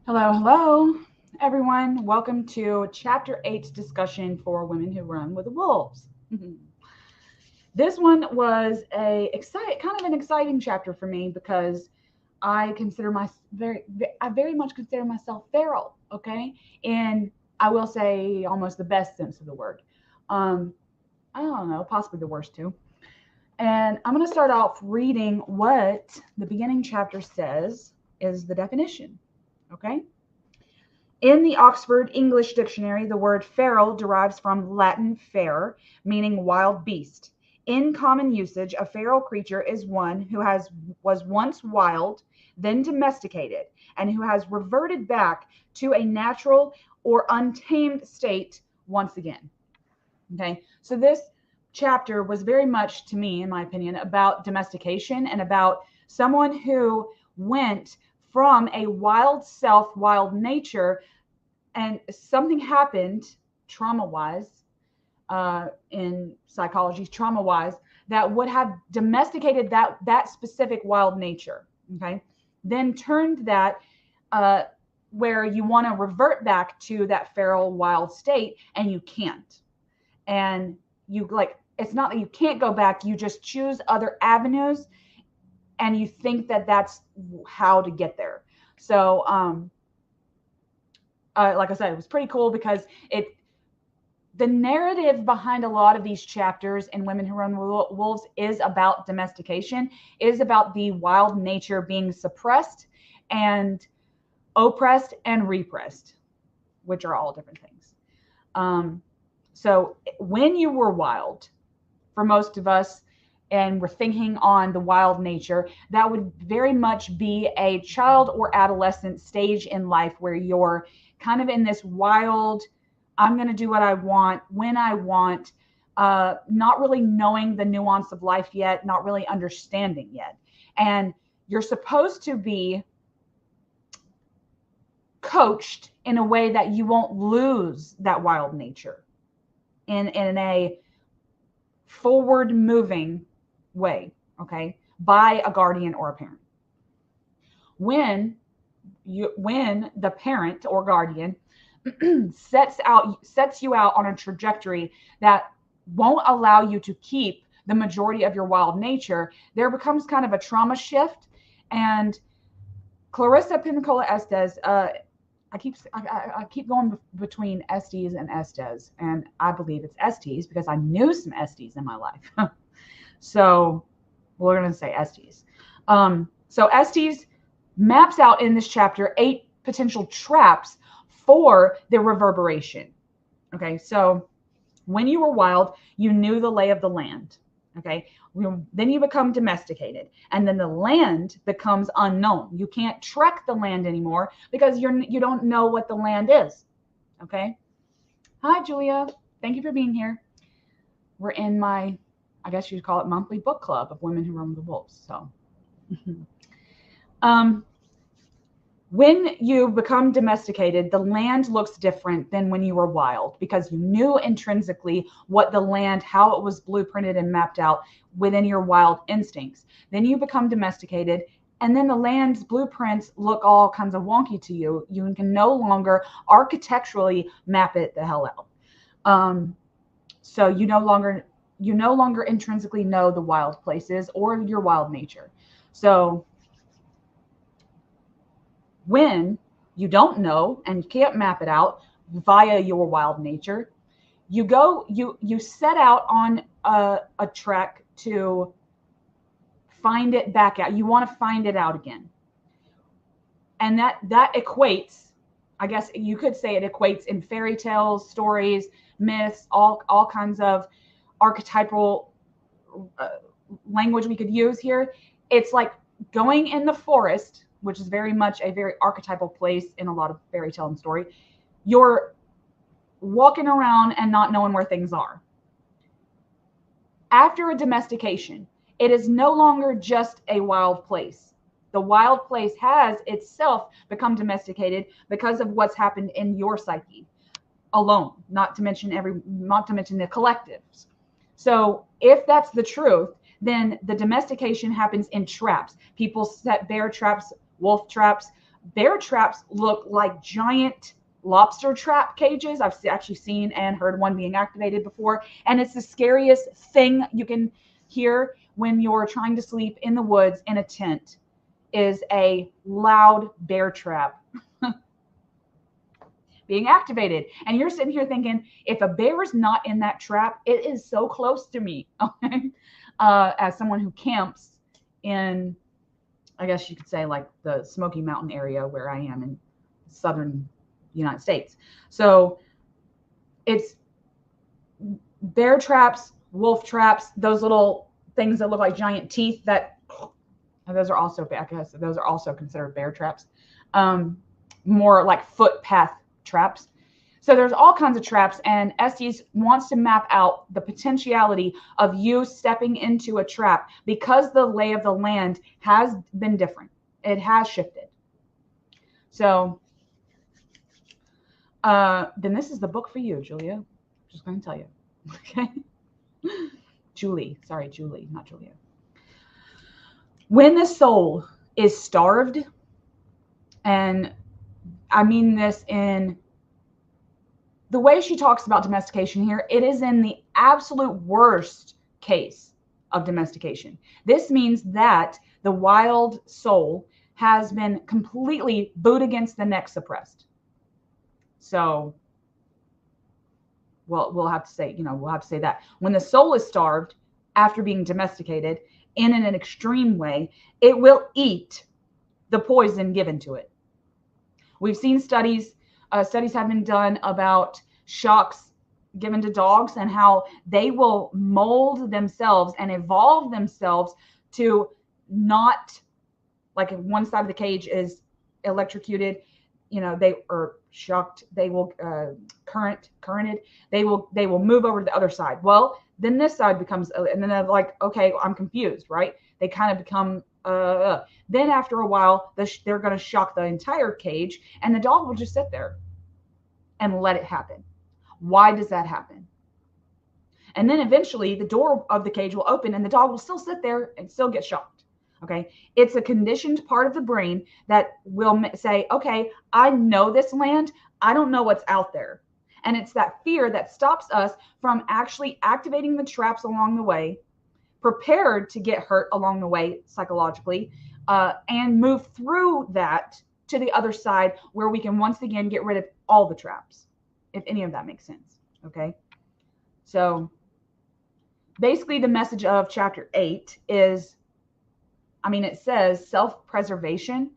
Hello, everyone. Welcome to Chapter 8's discussion for Women Who Run with the Wolves. This one was kind of an exciting chapter for me because I very much consider myself feral. Okay, and I will say almost the best sense of the word. Um, I don't know, possibly the worst too. And I'm going to start off reading what the beginning chapter says is the definition. Okay. In the Oxford English Dictionary, the word feral derives from Latin fer, meaning wild beast. In common usage, a feral creature is one who was once wild, then domesticated, and who has reverted back to a natural or untamed state once again. Okay, so this chapter was very much, to me, in my opinion, about domestication and about someone who went from a wild self, wild nature, and something happened trauma wise, in psychology, trauma wise, that would have domesticated that specific wild nature. Okay, then turned that, uh, where you want to revert back to that feral wild state and you can't. And you, like, it's not that you can't go back, you just choose other avenues and you think that that's how to get there. So like I said, it was pretty cool because it the narrative behind a lot of these chapters in Women Who Run Wolves is about domestication, is about the wild nature being suppressed and oppressed and repressed, which are all different things. So when you were wild, for most of us, and we're thinking on the wild nature, that would very much be a child or adolescent stage in life where you're kind of in this wild, I'm going to do what I want when I want, not really knowing the nuance of life yet, not really understanding yet. And you're supposed to be coached in a way that you won't lose that wild nature in a forward moving way, okay, by a guardian or a parent. When the parent or guardian sets you out on a trajectory that won't allow you to keep the majority of your wild nature, there becomes kind of a trauma shift. And Clarissa Pinnacola Estes, I keep going between Estes and Estes, and I believe it's Estes because I knew some Estes in my life. So we're going to say Estes. So Estes maps out in this chapter 8 potential traps for the reverberation. Okay, so when you were wild, you knew the lay of the land. Okay, then you become domesticated, and then the land becomes unknown. You can't trek the land anymore because you don't know what the land is. Okay. Hi, Julia. Thank you for being here. We're in my, I guess you'd call it, monthly book club of Women Who Run with the Wolves. So, when you become domesticated, the land looks different than when you were wild because you knew intrinsically what the land, how it was blueprinted and mapped out within your wild instincts. Then you become domesticated, and then the land's blueprints look all kinds of wonky to you. You can no longer architecturally map it the hell out. So you no longer intrinsically know the wild places or your wild nature. So when you don't know and you can't map it out via your wild nature, you set out on a trek to find it back out. You want to find it out again. And that equates, I guess you could say it equates in fairy tales, stories, myths, all kinds of archetypal language we could use here. It's like going in the forest, which is very much a very archetypal place in a lot of fairy tale and story. You're walking around and not knowing where things are. After a domestication, it is no longer just a wild place. The wild place has itself become domesticated because of what's happened in your psyche alone, not to mention the collectives. So if that's the truth, then the domestication happens in traps. People set bear traps, wolf traps, bear traps look like giant lobster trap cages. I've actually seen and heard one being activated before. And it's the scariest thing you can hear when you're trying to sleep in the woods in a tent, is a loud bear trap being activated. And you're sitting here thinking, if a bear is not in that trap, it is so close to me. Okay. As someone who camps in, I guess you could say, like the Smoky Mountain area where I am in southern United States. So it's bear traps, wolf traps, those little things that look like giant teeth, that those are also, I guess those are also considered bear traps. More like footpath traps. So there's all kinds of traps, and Estes wants to map out the potentiality of you stepping into a trap because the lay of the land has been different. It has shifted. So then this is the book for you, Julia. I'm just going to tell you. Okay. Julie, not Julia. When the soul is starved, and I mean this in the way she talks about domestication here, it is in the absolute worst case of domestication. This means that the wild soul has been completely booed against the neck, suppressed. So, well, we'll have to say that when the soul is starved after being domesticated in an extreme way, it will eat the poison given to it. We've seen studies have been done about shocks given to dogs and how they will mold themselves and evolve themselves to not, like if one side of the cage is electrocuted, they are shocked, they will currented, they will move over to the other side. Well, then this side becomes, and then they're like, okay, I'm confused, right? They kind of become then after a while, they're going to shock the entire cage, and the dog will just sit there and let it happen. Why does that happen? And then eventually the door of the cage will open and the dog will still sit there and still get shocked. Okay. It's a conditioned part of the brain that will say, okay, I know this land. I don't know what's out there. And it's that fear that stops us from actually activating the traps along the way, prepared to get hurt along the way psychologically, and move through that to the other side where we can once again get rid of all the traps, if any of that makes sense. Okay. So basically the message of chapter 8 is, it says self-preservation,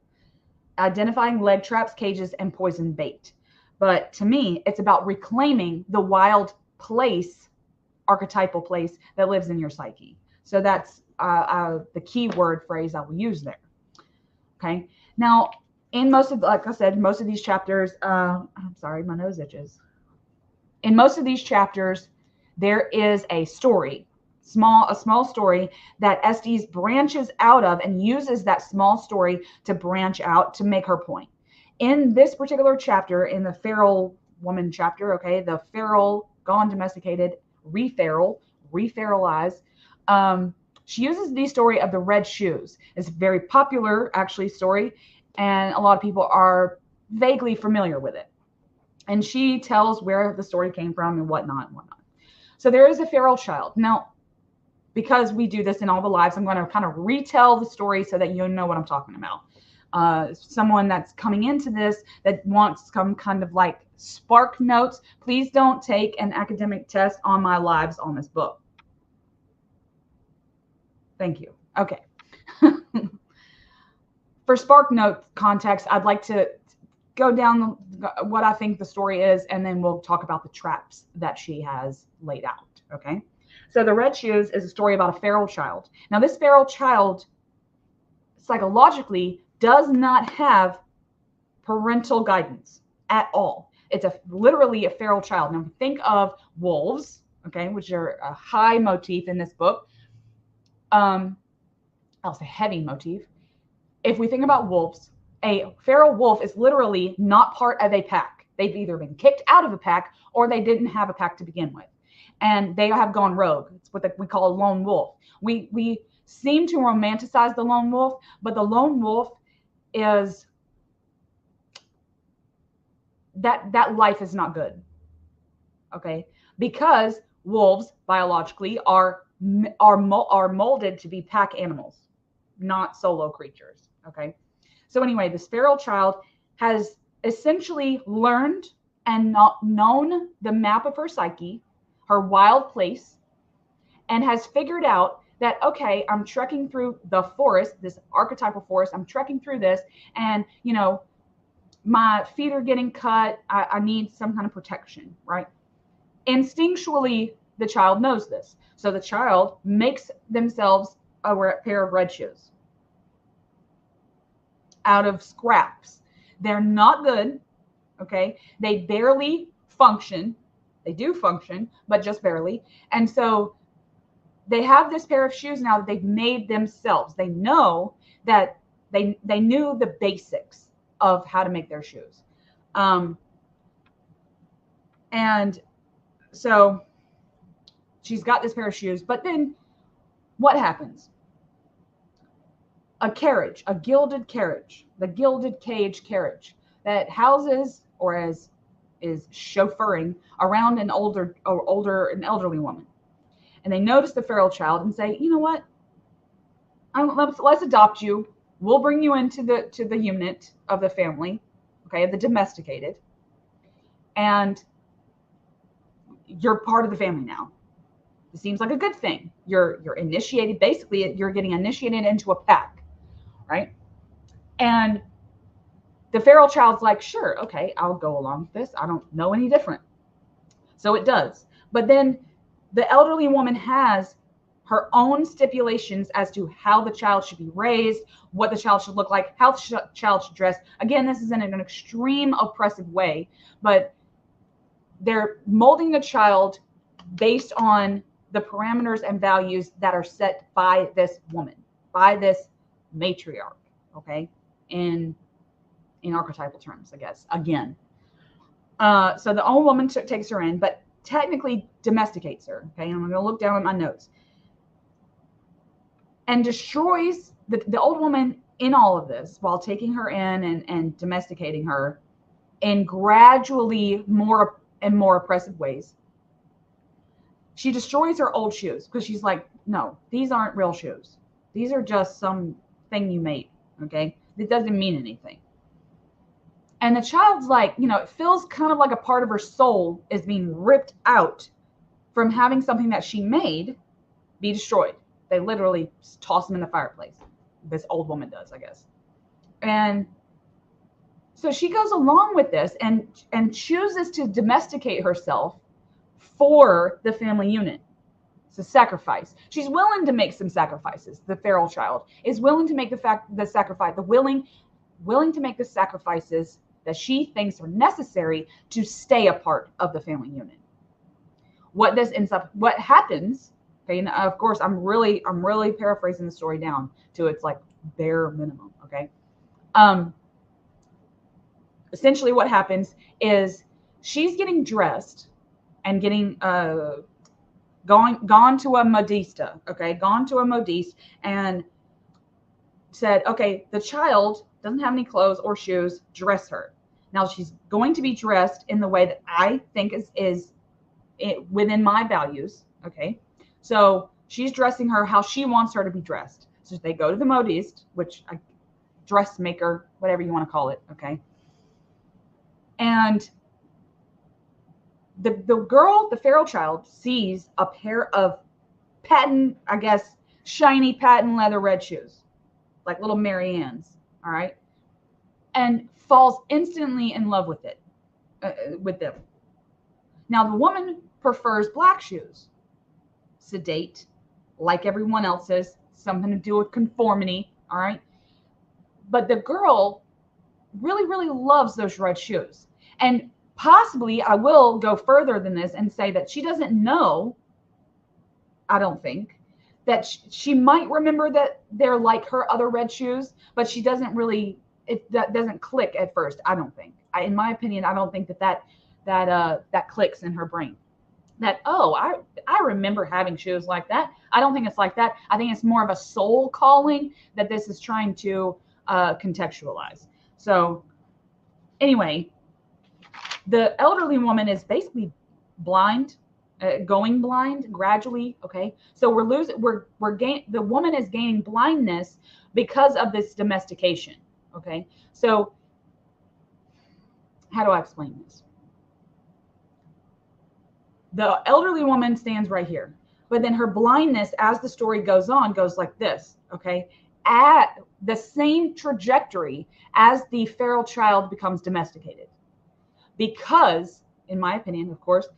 identifying leg traps, cages, and poison bait. But to me, it's about reclaiming the wild place, archetypal place that lives in your psyche. So that's the key word phrase I will use there. Okay. Now, in most of, like I said, most of these chapters, I'm sorry, my nose itches. In most of these chapters, there is a story, a small story that Estes branches out of and uses that small story to branch out to make her point. In this particular chapter, in the feral woman chapter, okay, the feral, gone domesticated, referalized, she uses the story of the red shoes. It's a very popular, actually, story, and a lot of people are vaguely familiar with it. And she tells where the story came from and whatnot. So there is a feral child. Now, because we do this in all the lives, I'm going to kind of retell the story so that you know what I'm talking about. Someone that's coming into this that wants some kind of like spark notes, please don't take an academic test on my lives on this book. Thank you. Okay. For spark note context, I'd like to go down what I think the story is, and then we'll talk about the traps that she has laid out. Okay. So the red shoes is a story about a feral child. Now, this feral child psychologically does not have parental guidance at all. It's literally a feral child. Now, think of wolves, okay, which are a high motif in this book. I'll say heavy motif. If we think about wolves, a feral wolf is literally not part of a pack. They've either been kicked out of a pack or they didn't have a pack to begin with. And they have gone rogue. It's what we call a lone wolf. We seem to romanticize the lone wolf, but the lone wolf is that life is not good. Okay, because wolves biologically are molded to be pack animals, not solo creatures. Okay, so anyway, this feral child has essentially learned and not known the map of her psyche, her wild place, and has figured out that, okay, I'm trekking through the forest, this archetypal forest. I'm trekking through this, and my feet are getting cut. I need some kind of protection, right? Instinctually, the child knows this. So the child makes themselves a pair of red shoes out of scraps. They're not good, okay? They barely function. They do function, but just barely. And so they have this pair of shoes now that they've made themselves. They know that they knew the basics of how to make their shoes. And so she's got this pair of shoes, but then what happens? A carriage, a gilded carriage, the gilded cage carriage that houses or is chauffeuring around an elderly woman. And they notice the feral child and say, you know what? Let's adopt you. We'll bring you into the unit of the family, okay, the domesticated, and you're part of the family now. It seems like a good thing. You're initiated. Basically, you're getting initiated into a pack, right? And the feral child's like, sure, okay, I'll go along with this. I don't know any different. So it does. But then the elderly woman has her own stipulations as to how the child should be raised, what the child should look like, how the child should dress. Again, this is in an extreme oppressive way, but they're molding the child based on the parameters and values that are set by this woman, by this matriarch, okay, in archetypal terms, I guess, again. So the old woman takes her in, but technically domesticates her, okay? I'm going to look down at my notes. And destroys the old woman in all of this while taking her in and domesticating her in gradually more and more oppressive ways. She destroys her old shoes because she's like, no, these aren't real shoes. These are just some thing you made, okay? It doesn't mean anything. And the child's like, it feels kind of like a part of her soul is being ripped out from having something that she made be destroyed. They literally toss them in the fireplace. This old woman does, I guess. And so she goes along with this and chooses to domesticate herself for the family unit. It's a sacrifice. She's willing to make some sacrifices. The feral child is willing to make willing to make the sacrifices that she thinks are necessary to stay a part of the family unit. What happens? Okay, and of course, I'm really paraphrasing the story down to its like bare minimum. Okay, essentially, what happens is she's getting dressed and getting gone to a modista. Okay, gone to a modiste and said, okay, the child doesn't have any clothes or shoes. Dress her. Now she's going to be dressed in the way that I think is within my values. Okay. So she's dressing her how she wants her to be dressed. So they go to the modiste, which dressmaker, whatever you want to call it. Okay. And the girl, the feral child, sees a pair of patent, I guess, shiny patent leather red shoes, like little Mary Ann's. All right. And falls instantly in love with with them. Now the woman prefers black shoes. Sedate, like everyone else's, something to do with conformity, all right? But the girl really, really loves those red shoes. And possibly I will go further than this and say that she doesn't know, I don't think, that she might remember that they're like her other red shoes, but she doesn't really, that doesn't click at first, I don't think. In my opinion, I don't think that clicks in her brain. That, oh, I remember having shoes like that. I don't think it's like that. I think it's more of a soul calling that this is trying to contextualize. So anyway, The elderly woman is basically blind, going blind gradually. Okay, so the woman is gaining blindness because of this domestication. Okay, so how do I explain this? The elderly woman stands right here, but then her blindness, as the story goes on, goes like this. Okay, at the same trajectory as the feral child becomes domesticated, because, in my opinion, of course,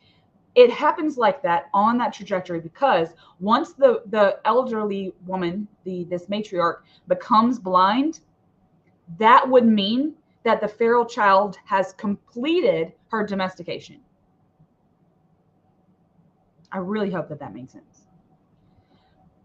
it happens like that on that trajectory, because once the elderly woman, this matriarch, becomes blind, that would mean that the feral child has completed her domestication. I really hope that makes sense.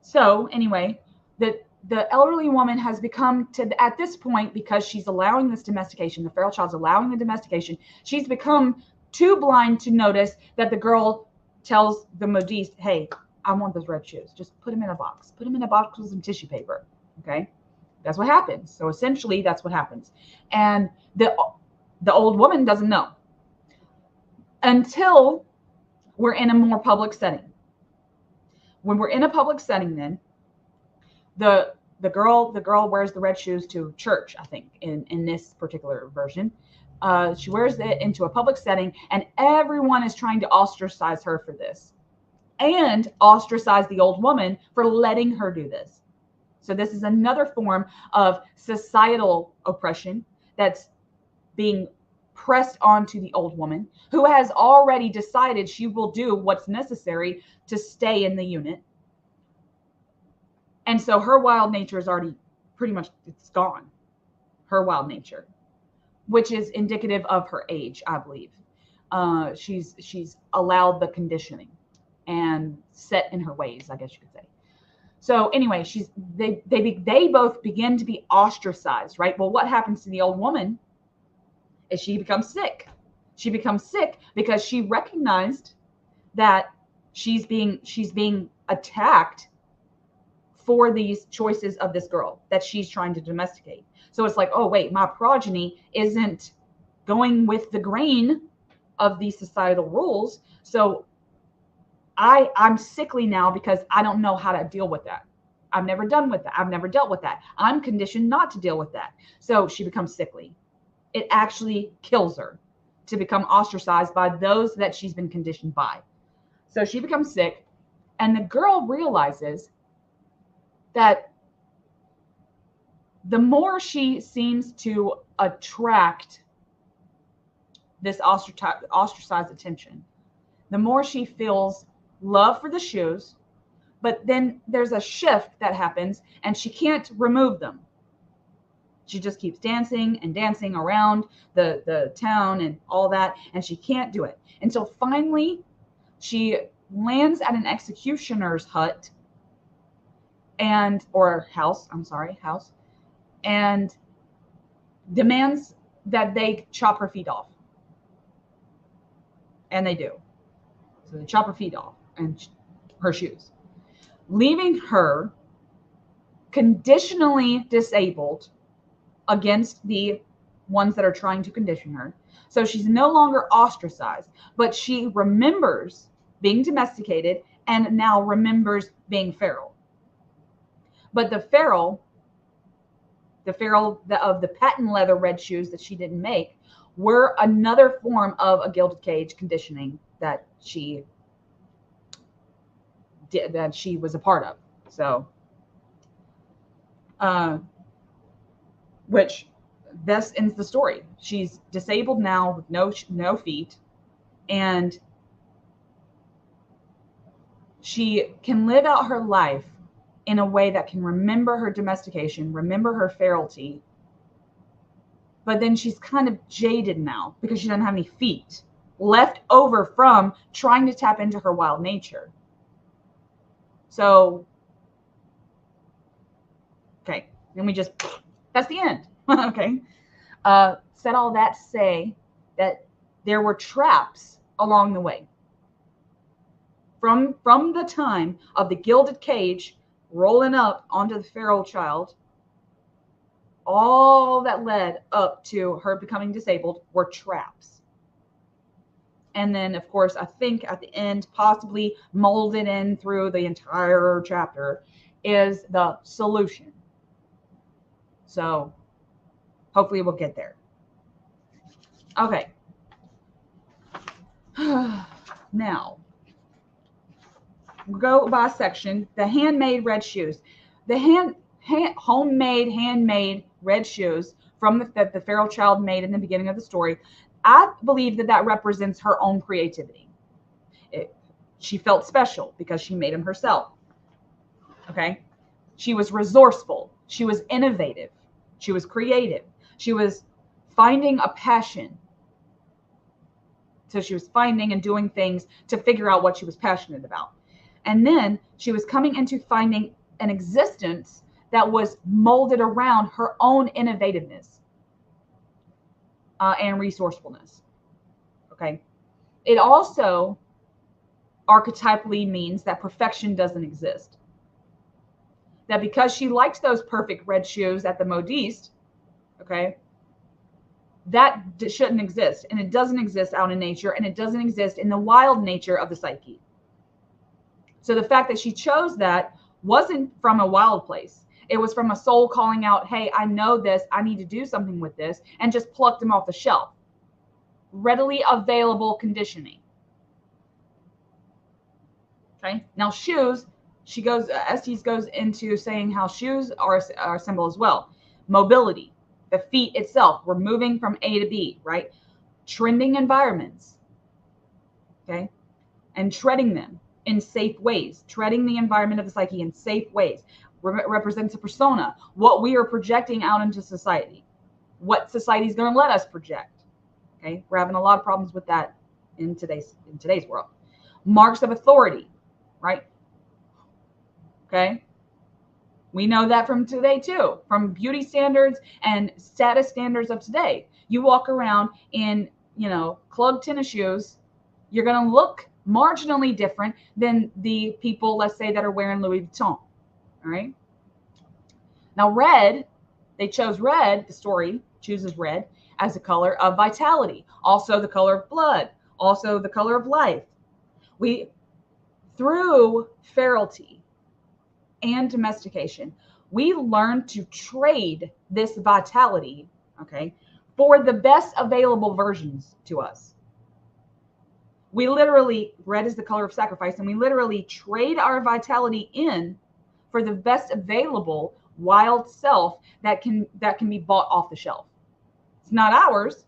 So anyway, the elderly woman has become, to at this point, because she's allowing this domestication, the feral child's allowing the domestication, she's become too blind to notice that the girl tells the modiste, hey, I want those red shoes. Just put them in a box. Put them in a box with some tissue paper. Okay? That's what happens. So essentially, that's what happens. And the old woman doesn't know until we're in a more public setting. When we're in a public setting, then the girl wears the red shoes to church, I think, in this particular version. She wears it into a public setting, and everyone is trying to ostracize her for this, and ostracize the old woman for letting her do this. So this is another form of societal oppression that's being pressed onto the old woman, who has already decided she will do what's necessary to stay in the unit. And so her wild nature is already pretty much, it's gone. Her wild nature, which is indicative of her age, I believe. She's allowed the conditioning and set in her ways, I guess you could say. So anyway, they both begin to be ostracized, right? Well, what happens to the old woman is she becomes sick. She becomes sick because she recognized that she's being attacked for these choices of this girl that she's trying to domesticate. So it's like, oh wait, my progeny isn't going with the grain of these societal rules. So I'm sickly now because I don't know how to deal with that. I've never dealt with that. I'm conditioned not to deal with that. So she becomes sickly. It actually kills her to become ostracized by those that she's been conditioned by. So she becomes sick, and the girl realizes that the more she seems to attract this ostracized attention, the more she feels love for the shoes. But then there's a shift that happens, and she can't remove them. She just keeps dancing and dancing around the town and all that, and she can't do it until finally she lands at an executioner's hut house, and demands that they chop her feet off. And they do. So they chop her feet off and her shoes, leaving her conditionally disabled against the ones that are trying to condition her. So she's no longer ostracized, but she remembers being domesticated and now remembers being feral. But the feral of the patent leather red shoes that she didn't make were another form of a gilded cage conditioning that she was a part of. So, which thus ends the story. She's disabled now with no feet, and she can live out her life in a way that can remember her domestication, remember her ferality, but then she's kind of jaded now because she doesn't have any feet left over from trying to tap into her wild nature. So, okay, then that's the end. Okay. Said all that to say that there were traps along the way. From the time of the gilded cage rolling up onto the feral child, all that led up to her becoming disabled were traps. And then, of course, I think at the end, possibly molded in through the entire chapter, is the solution. So hopefully we'll get there. Okay. Now, we'll go by section. The handmade red shoes. The homemade, handmade red shoes from the feral child made in the beginning of the story. I believe that represents her own creativity. She felt special because she made them herself. Okay? She was resourceful. She was innovative. She was creative. She was finding a passion. So she was finding and doing things to figure out what she was passionate about. And then she was coming into finding an existence that was molded around her own innovativeness and resourcefulness. Okay. It also archetypally means that perfection doesn't exist. That because she liked those perfect red shoes at the modiste, okay, that shouldn't exist. And it doesn't exist out in nature, and it doesn't exist in the wild nature of the psyche. So the fact that she chose that wasn't from a wild place. It was from a soul calling out, hey, I know this, I need to do something with this, and just plucked them off the shelf. Readily available conditioning. Okay. Now shoes, Estes goes into saying how shoes are a symbol as well. Mobility, the feet itself, we're moving from A to B, right? Trending environments, okay? And treading them in safe ways, treading the environment of the psyche in safe ways, represents a persona, what we are projecting out into society, what society is going to let us project, okay? We're having a lot of problems with that in today's world. Marks of authority, right? Okay. We know that from today too, from beauty standards and status standards of today. You walk around in, club tennis shoes, you're going to look marginally different than the people, let's say, that are wearing Louis Vuitton. All right. Now, red, they chose red, the story chooses red as a color of vitality, also the color of blood, also the color of life. Through ferality and domestication, we learn to trade this vitality, okay, for the best available versions to us. We literally, red is the color of sacrifice, and we literally trade our vitality in for the best available wild self that can be bought off the shelf. It's not ours,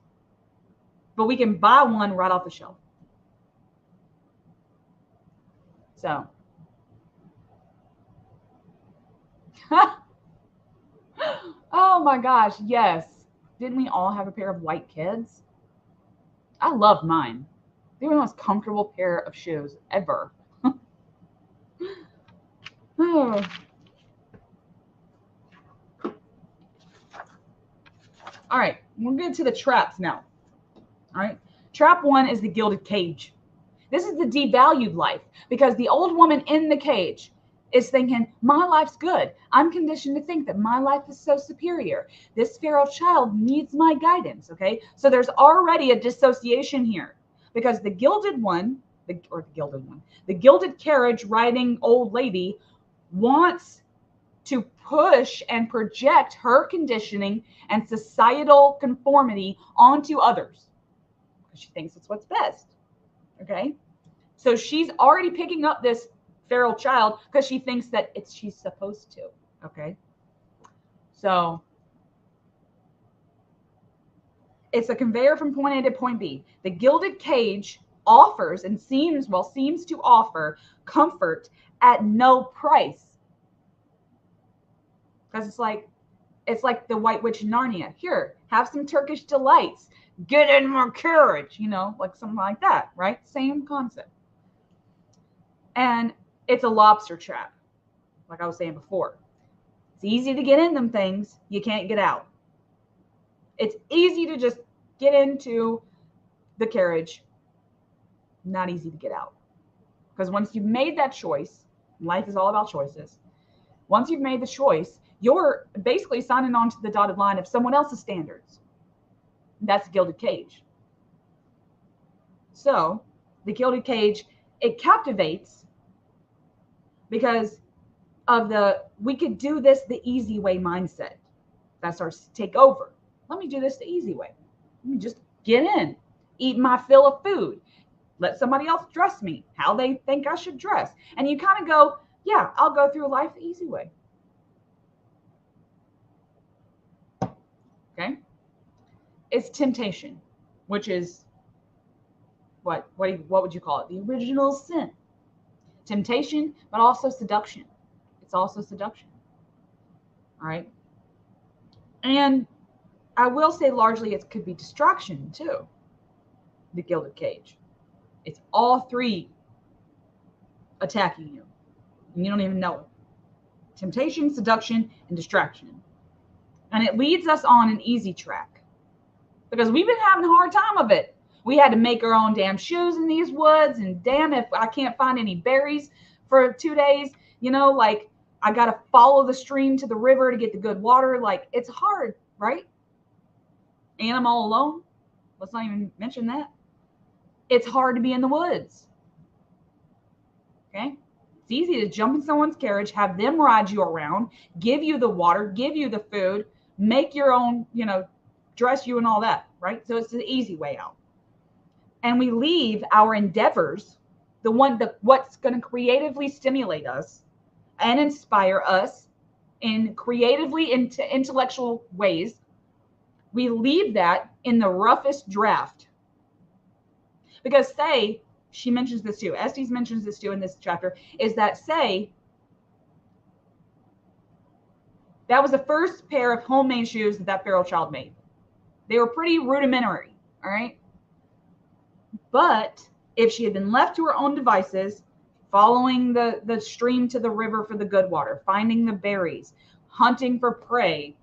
but we can buy one right off the shelf. So oh my gosh, yes. Didn't we all have a pair of white kids? I love mine. They were the most comfortable pair of shoes ever. All right, we'll get to the traps now. All right, trap 1 is the gilded cage. This is the devalued life, because the old woman in the cage is thinking, my life's good. I'm conditioned to think that my life is so superior. This feral child needs my guidance, okay? So there's already a dissociation here, because the gilded carriage riding old lady wants to push and project her conditioning and societal conformity onto others, because she thinks it's what's best, okay? So she's already picking up this feral child because she thinks that she's supposed to, okay? So it's a conveyor from point A to point B. The gilded cage offers and seems to offer comfort at no price. Because it's like the White Witch in Narnia. Here, have some Turkish delights. Get in my carriage, like something like that, right? Same concept. And it's a lobster trap, like I was saying before. It's easy to get in them things. You can't get out. It's easy to just get into the carriage. Not easy to get out. Because once you've made that choice, life is all about choices. Once you've made the choice, you're basically signing on to the dotted line of someone else's standards. That's a gilded cage. So the gilded cage, it captivates because of we could do this the easy way mindset. That starts to take over. Let me do this the easy way. Let me just get in, eat my fill of food, let somebody else dress me how they think I should dress. And you kind of go, yeah, I'll go through life the easy way. Okay. It's temptation, which is what would you call it? The original sin. Temptation, but also seduction. It's also seduction. All right. And I will say largely it could be distraction too. The gilded cage. It's all three attacking you. And you don't even know it. Temptation, seduction, and distraction. And it leads us on an easy track. Because we've been having a hard time of it. We had to make our own damn shoes in these woods. And damn, if I can't find any berries for 2 days, like I got to follow the stream to the river to get the good water. Like, it's hard, right? And I'm all alone. Let's not even mention that. It's hard to be in the woods. Okay? It's easy to jump in someone's carriage, have them ride you around, give you the water, give you the food, make your own, dress you and all that, right? So it's the easy way out. And we leave our endeavors, what's going to creatively stimulate us and inspire us in creatively intellectual ways. We leave that in the roughest draft. Because she mentions this too, Estes mentions this too in this chapter, is that that was the first pair of homemade shoes that feral child made. They were pretty rudimentary, all right? But if she had been left to her own devices, following the stream to the river for the good water, finding the berries, hunting for prey,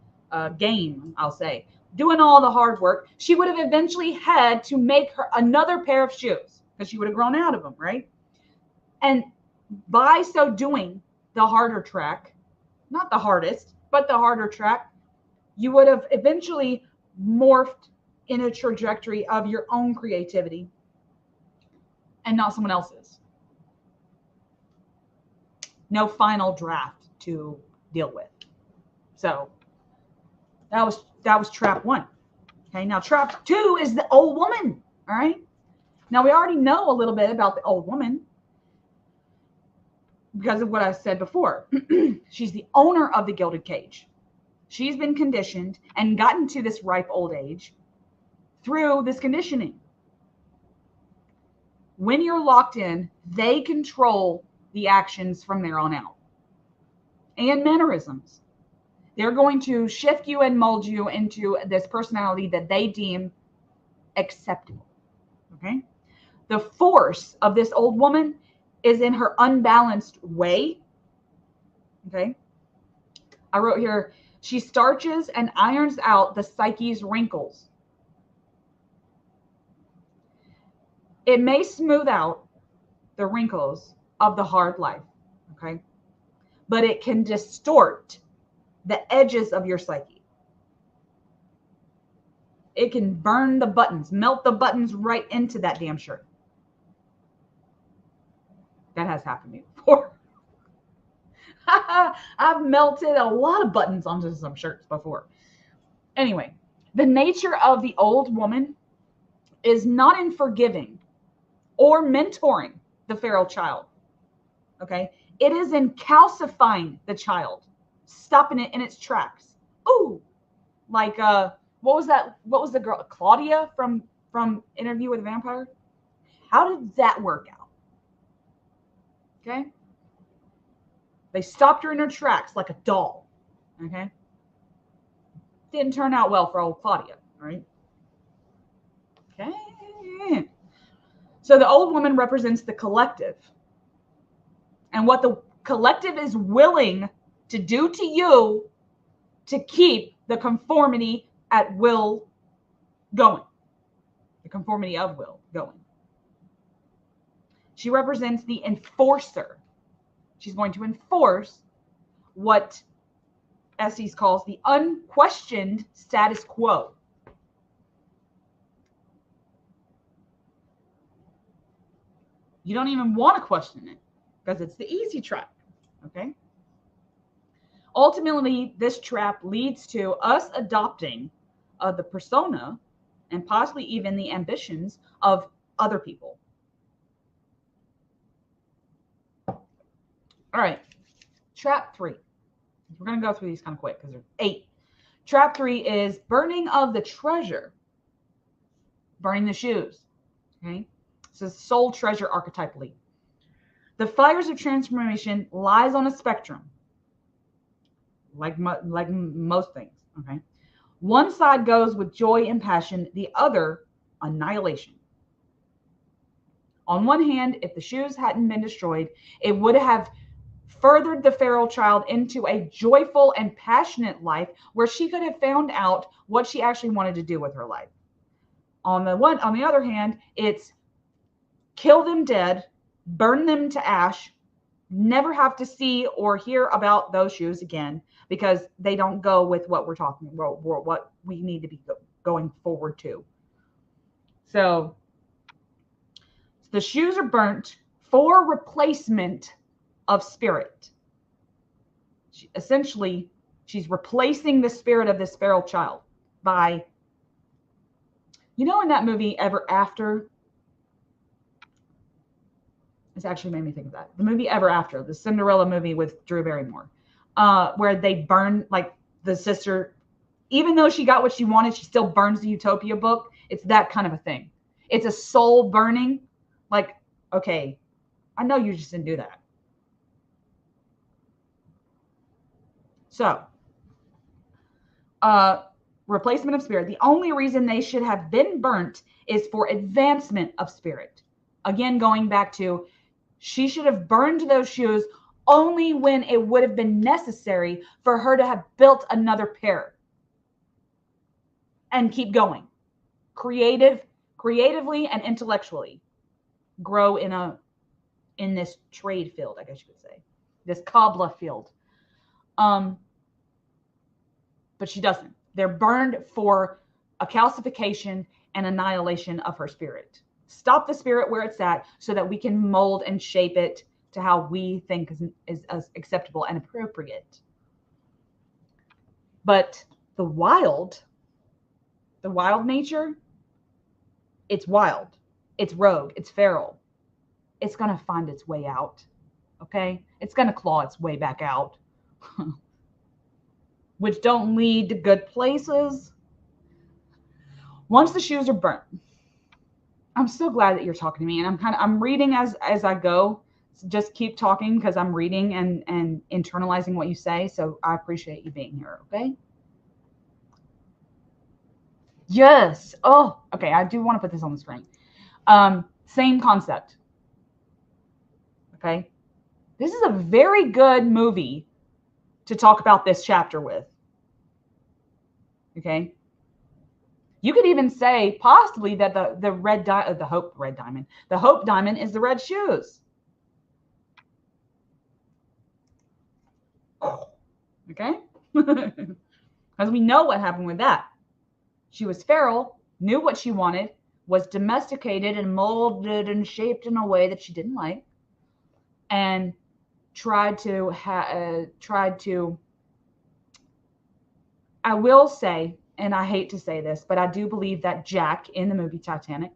game, I'll say, doing all the hard work, she would have eventually had to make her another pair of shoes because she would have grown out of them, right? And by so doing, the harder track, not the hardest, but the harder track, you would have eventually morphed in a trajectory of your own creativity and not someone else's. No final draft to deal with. So that was trap 1. Okay, now trap 2 is the old woman. All right. Now we already know a little bit about the old woman because of what I said before. She's the owner of the gilded cage. She's been conditioned and gotten to this ripe old age through this conditioning. When you're locked in, they control the actions from there on out and mannerisms. They're going to shift you and mold you into this personality that they deem acceptable. Okay. The force of this old woman is in her unbalanced way. Okay. I wrote here, she starches and irons out the psyche's wrinkles. It may smooth out the wrinkles of the hard life. Okay. But it can distort the edges of your psyche. It can burn the buttons, melt the buttons right into that damn shirt. That has happened to me before. I've melted a lot of buttons onto some shirts before. Anyway, the nature of the old woman is not in forgiving or mentoring the feral child. Okay? It is in calcifying the child, stopping it in its tracks. Ooh, like what was that? What was the girl, Claudia from Interview with a Vampire? How did that work out? Okay, they stopped her in her tracks like a doll. Okay, didn't turn out well for old Claudia. All right. Okay. So the old woman represents the collective, and what the collective is willing to do to you to keep the conformity at will going. The conformity of will going. She represents the enforcer. She's going to enforce what Estes calls the unquestioned status quo. You don't even want to question it because it's the easy trap. Okay. Ultimately, this trap leads to us adopting the persona and possibly even the ambitions of other people. All right. Trap 3. We're going to go through these kind of quick because there's 8. Trap 3 is burning of the treasure. Burning the shoes. Okay. This is soul treasure archetypally. The fires of transformation lies on a spectrum. Like most things. Okay. One side goes with joy and passion, the other, annihilation. On one hand, if the shoes hadn't been destroyed, it would have furthered the feral child into a joyful and passionate life where she could have found out what she actually wanted to do with her life. On the other hand, it's kill them dead, burn them to ash, never have to see or hear about those shoes again because they don't go with what we're talking about, what we need to be going forward to. So the shoes are burnt for replacement of spirit. Essentially, she's replacing the spirit of this feral child by, in that movie Ever After, it's actually made me think of that. The movie Ever After, the Cinderella movie with Drew Barrymore, where they burn, like the sister, even though she got what she wanted, she still burns the Utopia book. It's that kind of a thing. It's a soul burning. Like, okay, I know you just didn't do that. So, replacement of spirit. The only reason they should have been burnt is for advancement of spirit. Again, going back to, she should have burned those shoes only when it would have been necessary for her to have built another pair and keep going. Creatively and intellectually grow in this trade field, I guess you could say, this Kabbalah field. But she doesn't. They're burned for a calcification and annihilation of her spirit. Stop the spirit where it's at so that we can mold and shape it to how we think is acceptable and appropriate. But the wild nature, it's wild, it's rogue, it's feral. It's going to find its way out. Okay? It's going to claw its way back out. Which don't lead to good places. Once the shoes are burnt, I'm so glad that you're talking to me, and I'm reading as I go. So just keep talking because I'm reading and internalizing what you say. So I appreciate you being here. Okay. Yes. Oh, okay. I do want to put this on the screen. Same concept. Okay. This is a very good movie to talk about this chapter with. Okay. You could even say possibly that the hope diamond is the red shoes. Okay. Because we know what happened with that. She was feral, knew what she wanted, was domesticated and molded and shaped in a way that she didn't like, and tried to I will say, and I hate to say this, but I do believe that Jack in the movie Titanic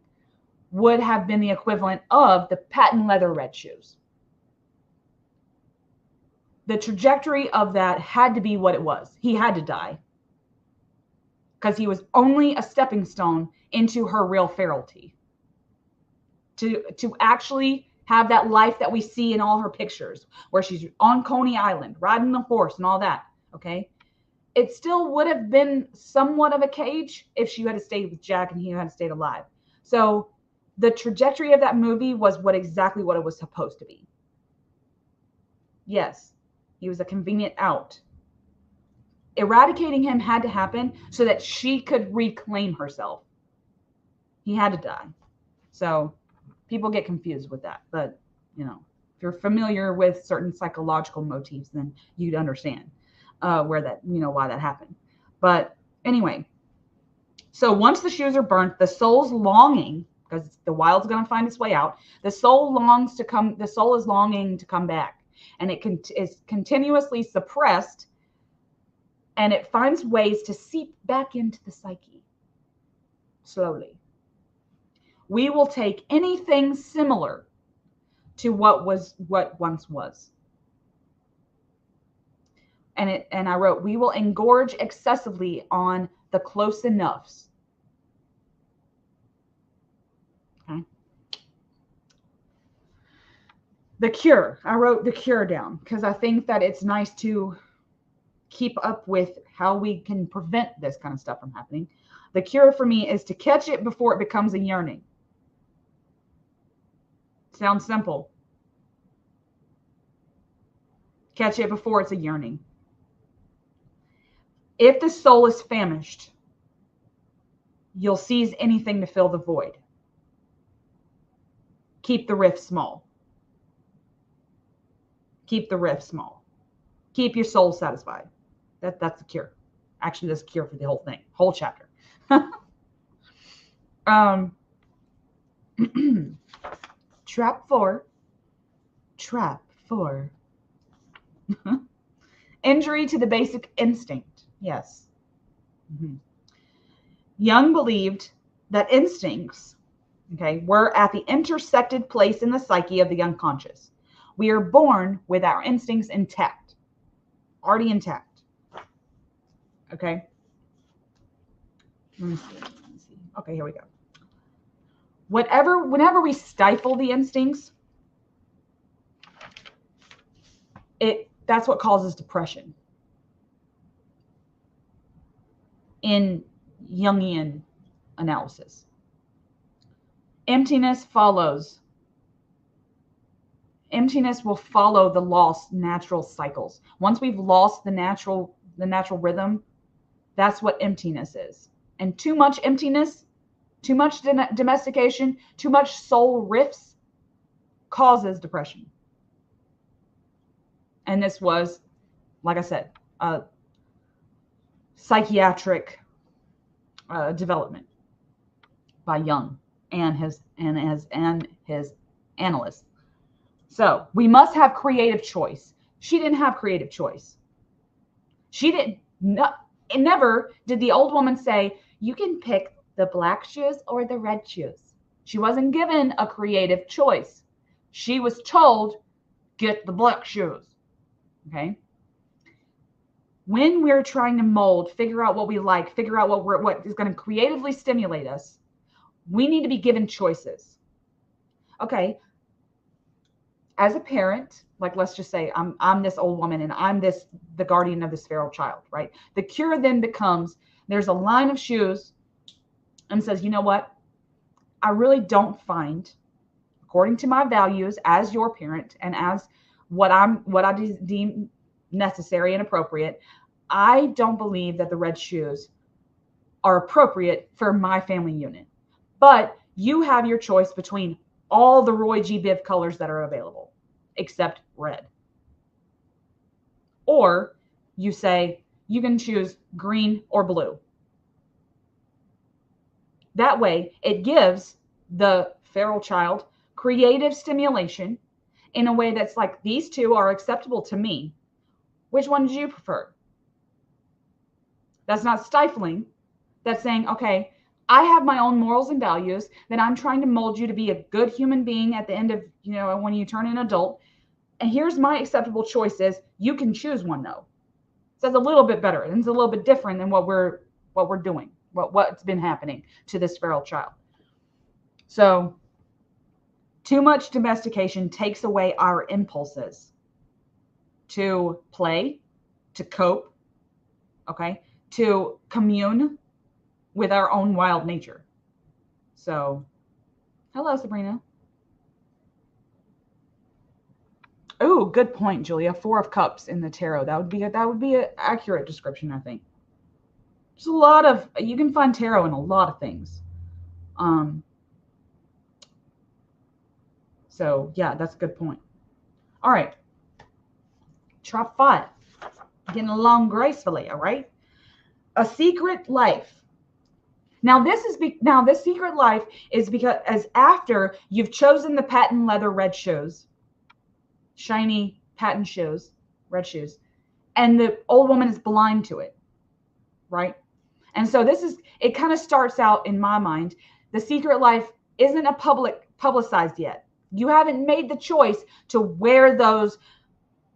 would have been the equivalent of the patent leather red shoes. The trajectory of that had to be what it was. He had to die because he was only a stepping stone into her real ferality. To actually have that life that we see in all her pictures, where she's on Coney Island, riding the horse and all that, okay? It still would have been somewhat of a cage if she had stayed with Jack and he had stayed alive. So the trajectory of that movie was exactly what it was supposed to be. Yes, he was a convenient out. Eradicating him had to happen so that she could reclaim herself. He had to die. So people get confused with that. But, if you're familiar with certain psychological motifs, then you'd understand where that, why that happened. But anyway, so once the shoes are burnt, the soul's longing because the wild's going to find its way out. The soul longs to come. The soul is longing to come back, and it is continuously suppressed, and it finds ways to seep back into the psyche slowly. We will take anything similar to what once was. And I wrote, we will engorge excessively on the close enoughs. Okay. The cure. I wrote the cure down because I think that it's nice to keep up with how we can prevent this kind of stuff from happening. The cure for me is to catch it before it becomes a yearning. Sounds simple. Catch it before it's a yearning. If the soul is famished, you'll seize anything to fill the void. Keep the rift small. Keep the rift small. Keep your soul satisfied. That's the cure. Actually, that's the cure for the whole thing, whole chapter. Trap 4. Trap 4. Injury to the basic instinct. Yes. Jung believed that instincts, were at the intersected place in the psyche of the unconscious. We are born with our instincts intact, already intact. Okay. Let me see. Okay, here we go. Whenever we stifle the instincts, that's what causes depression. In Jungian analysis, emptiness will follow the lost natural cycles. Once we've lost the natural rhythm, that's what emptiness is. And too much emptiness, too much domestication, too much soul rifts causes depression. And this was, like I said, psychiatric development by Jung and his analysts. So we must have creative choice. She didn't have creative choice. Never did the old woman say, you can pick the black shoes or the red shoes. She wasn't given a creative choice. She was told, get the black shoes. Okay. When we're trying to mold, figure out what we like, figure out what is going to creatively stimulate us, we need to be given choices. Okay. As a parent, like let's just say I'm this old woman and I'm the guardian of this feral child, right? The cure then becomes there's a line of shoes and says, you know what? I really don't find, according to my values as your parent and as what I deem necessary and appropriate, I don't believe that the red shoes are appropriate for my family unit. But you have your choice between all the Roy G. Biv colors that are available, except red. Or you say you can choose green or blue. That way, it gives the feral child creative stimulation in a way that's like, these two are acceptable to me. Which one do you prefer? That's not stifling. That's saying, okay, I have my own morals and values, then I'm trying to mold you to be a good human being at the end of, when you turn an adult. And here's my acceptable choices. You can choose one though. So it's a little bit better. And it's a little bit different than what we're doing, what's been happening to this feral child. So too much domestication takes away our impulses to play, to cope, to commune with our own wild nature. So, hello, Sabrina. Oh, good point, Julia. 4 of Cups in the tarot. That would be an accurate description, I think. There's a lot of, you can find tarot in a lot of things. So yeah, that's a good point. All right. Trap 5. Getting along gracefully, all right? A secret life. Now this secret life is because as after you've chosen the patent leather red shoes, shiny patent shoes, red shoes, and the old woman is blind to it, right? And so it kind of starts out in my mind. The secret life isn't publicized yet. You haven't made the choice to wear those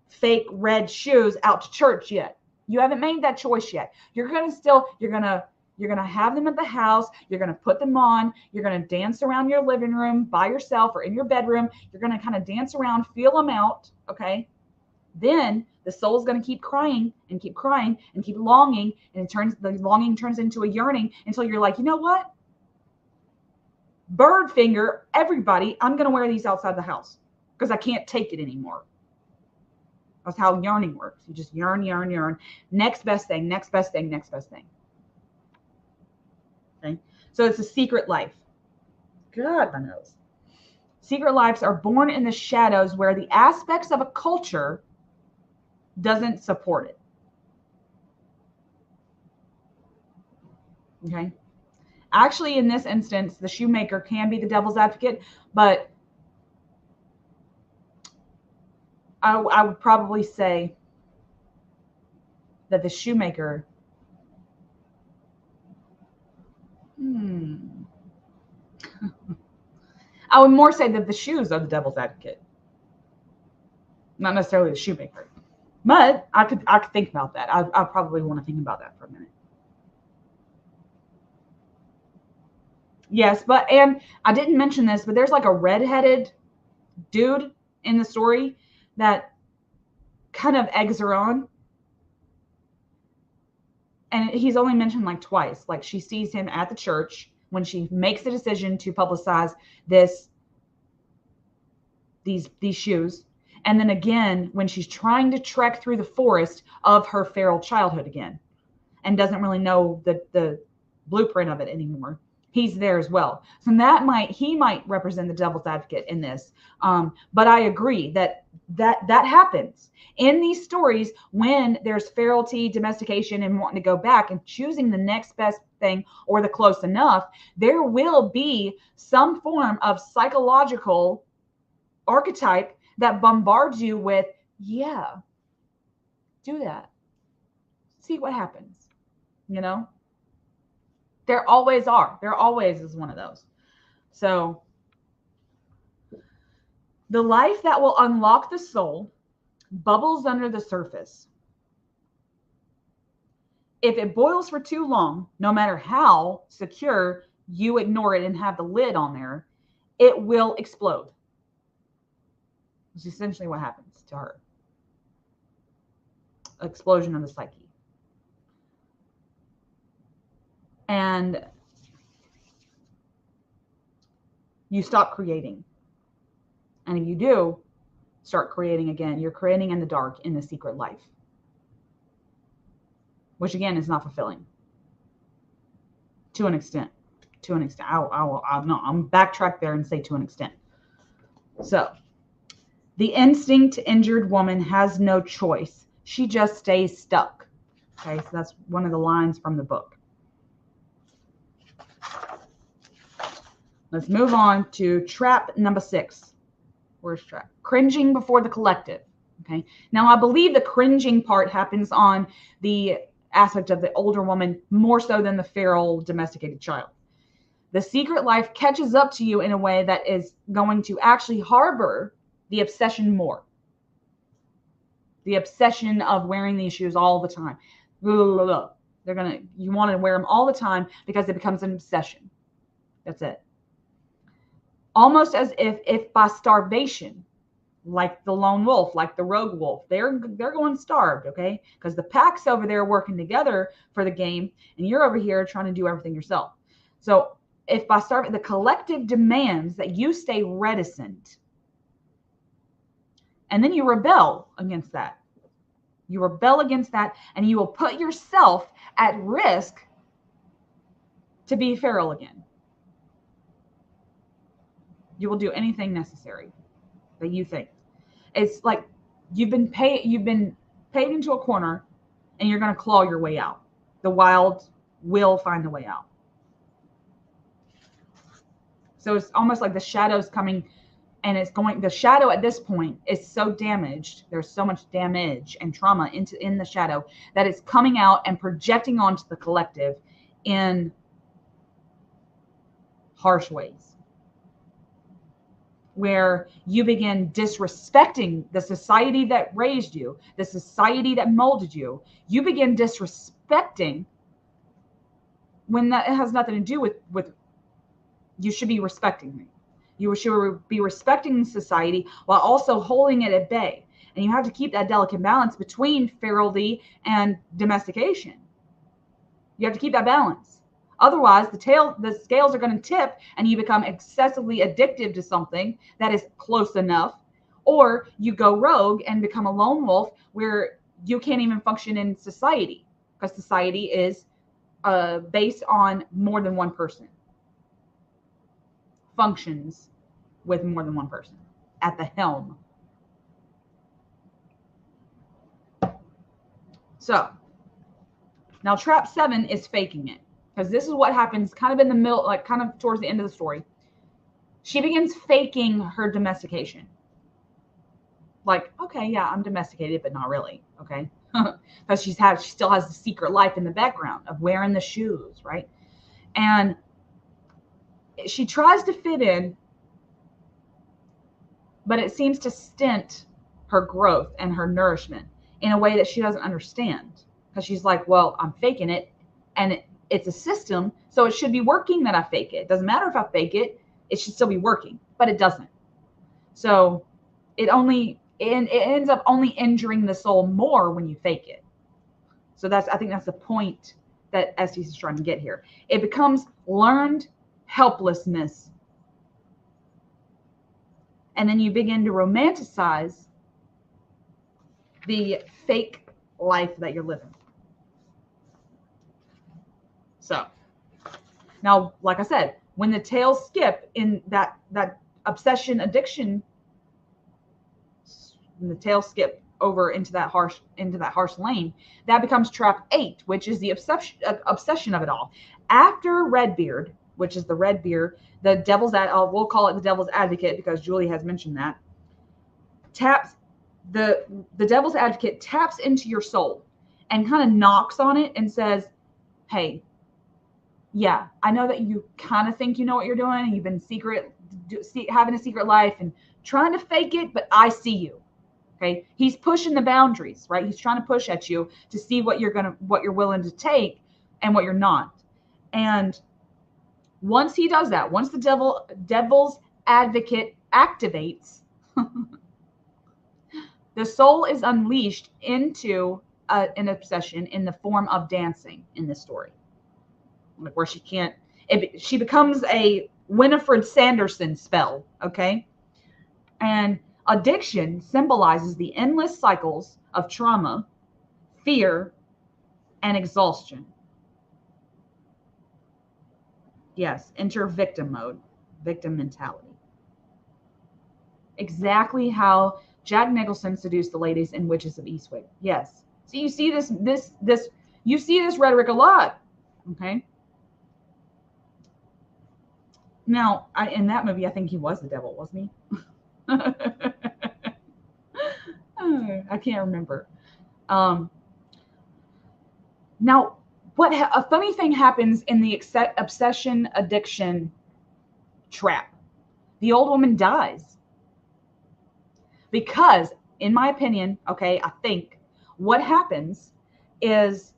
fake red shoes out to church yet. You haven't made that choice yet. You're going to have them at the house. You're going to put them on. You're going to dance around your living room by yourself or in your bedroom. You're going to kind of dance around, feel them out. Okay. Then the soul's going to keep crying and keep longing. And the longing turns into a yearning until you're like, you know what? Bird finger, everybody, I'm going to wear these outside the house because I can't take it anymore. That's how yearning works. You just yearn. Next best thing. Okay. So it's a secret life. God, my nose. Secret lives are born in the shadows where the aspects of a culture doesn't support it. Okay. Actually, in this instance, the shoemaker can be the devil's advocate, but I would probably say that the shoemaker I would more say that the shoes are the devil's advocate, not necessarily the shoemaker. But I could think about that. I probably want to think about that for a minute. Yes, and I didn't mention this, but there's like a redheaded dude in the story that kind of eggs her on. And he's only mentioned like twice. Like she sees him at the church when she makes the decision to publicize these shoes. And then again, when she's trying to trek through the forest of her feral childhood again and doesn't really know the blueprint of it anymore. He's there as well. So he might represent the devil's advocate in this. But I agree that happens in these stories when there's ferality, domestication, and wanting to go back and choosing the next best thing or the close enough. There will be some form of psychological archetype that bombards you with, yeah, do that. See what happens, you know? There always are. There always is one of those. So the life that will unlock the soul bubbles under the surface. If it boils for too long, no matter how secure you ignore it and have the lid on there, it will explode. It's essentially what happens to her. Explosion of the psyche. And you stop creating. And if you do start creating again, you're creating in the dark in the secret life, which again is not fulfilling to an extent. I'm backtrack there and say to an extent. So the instinct injured woman has no choice. She just stays stuck. Okay, so that's one of the lines from the book. Let's move on to trap number 6. Where's trap? Cringing before the collective. Okay. Now, I believe the cringing part happens on the aspect of the older woman more so than the feral domesticated child. The secret life catches up to you in a way that is going to actually harbor the obsession more. The obsession of wearing these shoes all the time. You want to wear them all the time because it becomes an obsession. That's it. Almost as if by starvation, like the lone wolf, like the rogue wolf, they're going starved, okay? Because the pack's over there working together for the game, and you're over here trying to do everything yourself. So if by starving, the collective demands that you stay reticent, and then you rebel against that. You rebel against that, and you will put yourself at risk to be feral again. You will do anything necessary that you think. It's like you've been paid into a corner, and you're going to claw your way out. The wild will find a way out. So it's almost like the shadow's coming, and it's going, the shadow at this point is so damaged. There's so much damage and trauma in the shadow that it's coming out and projecting onto the collective in harsh ways, where you begin disrespecting the society that raised you, the society that molded you. You begin disrespecting when that has nothing to do with you should be respecting me. You should be respecting society while also holding it at bay. And you have to keep that delicate balance between ferality and domestication. You have to keep that balance. Otherwise, the scales are going to tip and you become excessively addictive to something that is close enough, or you go rogue and become a lone wolf where you can't even function in society, because society is based on more than one person. Functions with more than one person at the helm. So now trap 7 is faking it, because this is what happens kind of in the middle, like kind of towards the end of the story. She begins faking her domestication. Like, okay, yeah, I'm domesticated, but not really. Okay. Because she still has the secret life in the background of wearing the shoes, right? And she tries to fit in, but it seems to stint her growth and her nourishment in a way that she doesn't understand. Because she's like, well, I'm faking it, and it's a system, so it should be working that I fake it. It doesn't matter if I fake it, it should still be working, but it doesn't. So it ends up only injuring the soul more when you fake it. So I think that's the point that Estes is trying to get here. It becomes learned helplessness. And then you begin to romanticize the fake life that you're living. So now, like I said, when the tails skip in that obsession addiction, when the tails skip over into that harsh lane, that becomes trap 8, which is the obsession of it all. After Redbeard, which is the Redbeard, the devil's we'll call it the devil's advocate because Julie has mentioned that, taps the devil's advocate taps into your soul and kind of knocks on it and says, hey, yeah, I know that you kind of think you know what you're doing and you've been having a secret life and trying to fake it, but I see you. Okay. He's pushing the boundaries, right? He's trying to push at you to see what you're willing to take and what you're not. And once he does that, once the devil's advocate activates, the soul is unleashed into an obsession in the form of dancing in this story, like where she becomes a Winifred Sanderson spell. Okay. And addiction symbolizes the endless cycles of trauma, fear, and exhaustion. Yes, enter victim mode, victim mentality. Exactly how Jack Nicholson seduced the ladies in Witches of Eastwick. Yes. So you see you see this rhetoric a lot. Okay. Now, in that movie, I think he was the devil, wasn't he? I can't remember. Now, a funny thing happens in the obsession addiction trap. The old woman dies because, in my opinion, okay, I think what happens is,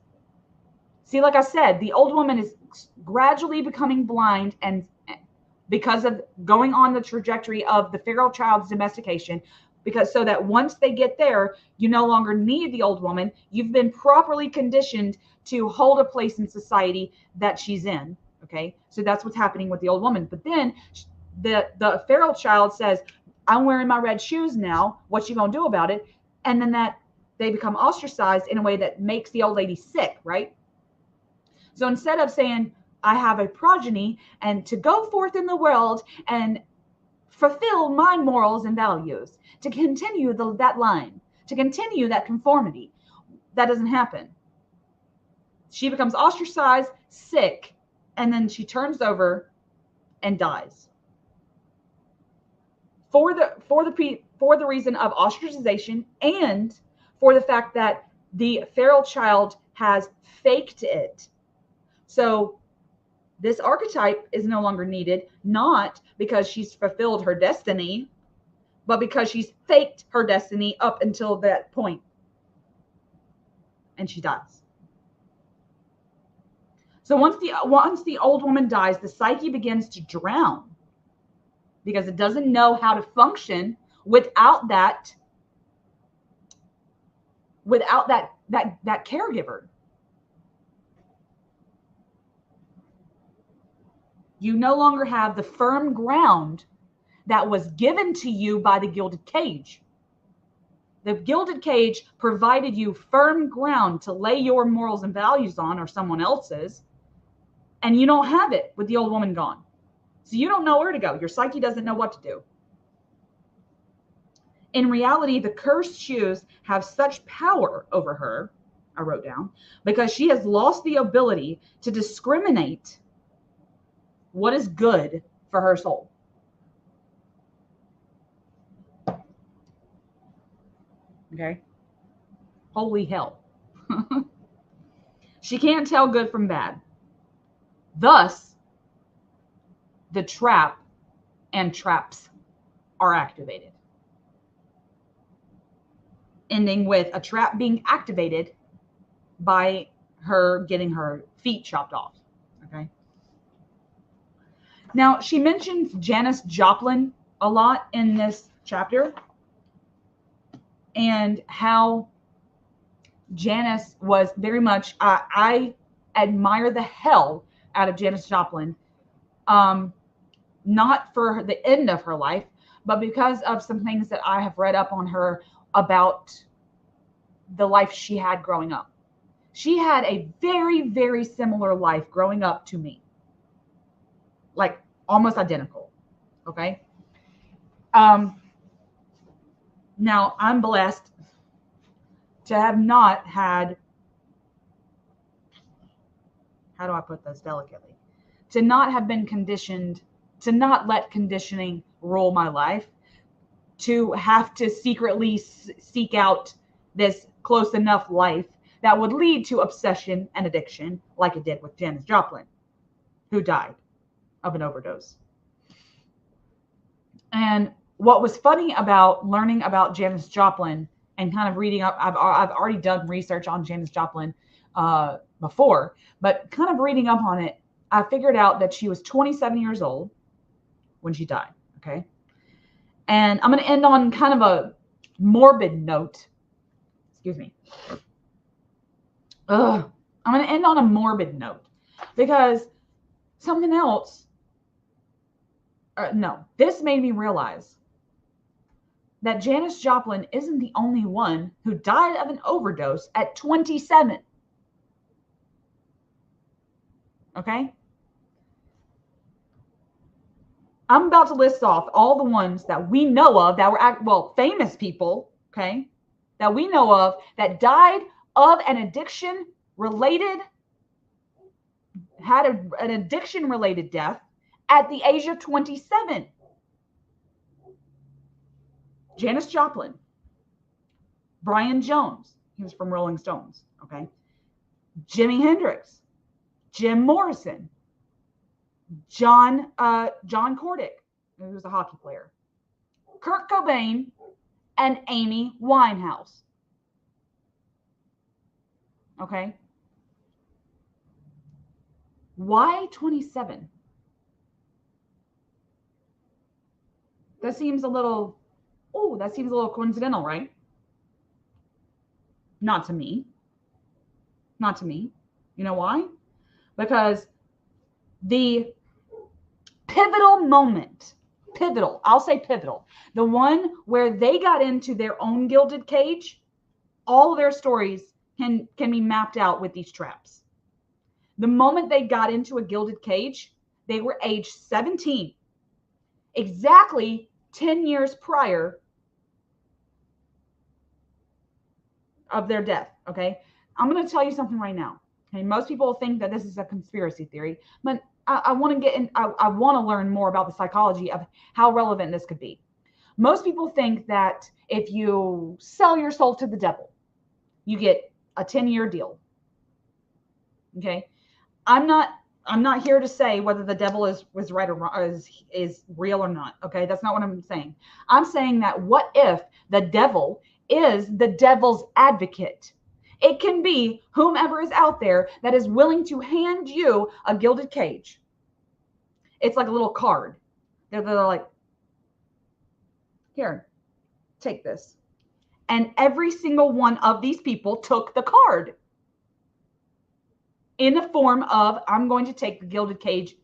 see, like I said, the old woman is gradually becoming blind, and because of going on the trajectory of the feral child's domestication, so that once they get there, you no longer need the old woman. You've been properly conditioned to hold a place in society that she's in. Okay. So that's what's happening with the old woman. But then the feral child says, I'm wearing my red shoes now. What you gonna do about it? And then they become ostracized in a way that makes the old lady sick, right? So instead of saying, I have a progeny and to go forth in the world and fulfill my morals and values, to continue that line, to continue that conformity, that doesn't happen. She becomes ostracized, sick, and then she turns over and dies. for the reason of ostracization and for the fact that the feral child has faked it. So this archetype is no longer needed, not because she's fulfilled her destiny, but because she's faked her destiny up until that point. And she dies. So once the old woman dies, the psyche begins to drown because it doesn't know how to function without that caregiver. You no longer have the firm ground that was given to you by the gilded cage. The gilded cage provided you firm ground to lay your morals and values on, or someone else's, and you don't have it with the old woman gone. So you don't know where to go. Your psyche doesn't know what to do. In reality, the cursed shoes have such power over her, I wrote down, because she has lost the ability to discriminate what is good for her soul. Okay? Holy hell. She can't tell good from bad. Thus, the trap and traps are activated, ending with a trap being activated by her getting her feet chopped off. Okay. Now, she mentions Janis Joplin a lot in this chapter, and how Janis was very much, I admire the hell out of Janis Joplin, not for the end of her life, but because of some things that I have read up on her about the life she had growing up. She had a very, very similar life growing up to me, like almost identical. Okay. Now I'm blessed to have not had, how do I put this delicately? To not have been conditioned, to not let conditioning rule my life, to have to secretly seek out this close enough life that would lead to obsession and addiction, like it did with Janis Joplin, who died of an overdose. And what was funny about learning about Janis Joplin and kind of reading up, I've already done research on Janis Joplin before, but kind of reading up on it, I figured out that she was 27 years old when she died. Okay. And I'm going to end on kind of a morbid note. Excuse me. I'm going to end on a morbid note because something else, this made me realize that Janis Joplin isn't the only one who died of an overdose at 27. Okay? I'm about to list off all the ones that we know of that were, famous people, okay, that we know of that died of an addiction related, had an addiction related death at the age of 27. Janis Joplin, Brian Jones, he was from Rolling Stones, okay, Jimi Hendrix, Jim Morrison, John Cordick, who was a hockey player, Kurt Cobain, and Amy Winehouse. Okay. Why 27? That seems a little coincidental, right? Not to me. Not to me. You know why? Because the pivotal moment, I'll say pivotal, the one where they got into their own gilded cage, all their stories can be mapped out with these traps. The moment they got into a gilded cage, they were age 17, exactly 10 years prior of their death. Okay. I'm going to tell you something right now. Okay. Most people think that this is a conspiracy theory, but I want to get in. I want to learn more about the psychology of how relevant this could be. Most people think that if you sell your soul to the devil, you get a 10-year deal. Okay. I'm not here to say whether the devil was right or wrong, is real or not. Okay. That's not what I'm saying. I'm saying that what if the devil is the devil's advocate? It can be whomever is out there that is willing to hand you a gilded cage. It's like a little card. They're like, here, take this. And every single one of these people took the card in the form of, I'm going to take the gilded cage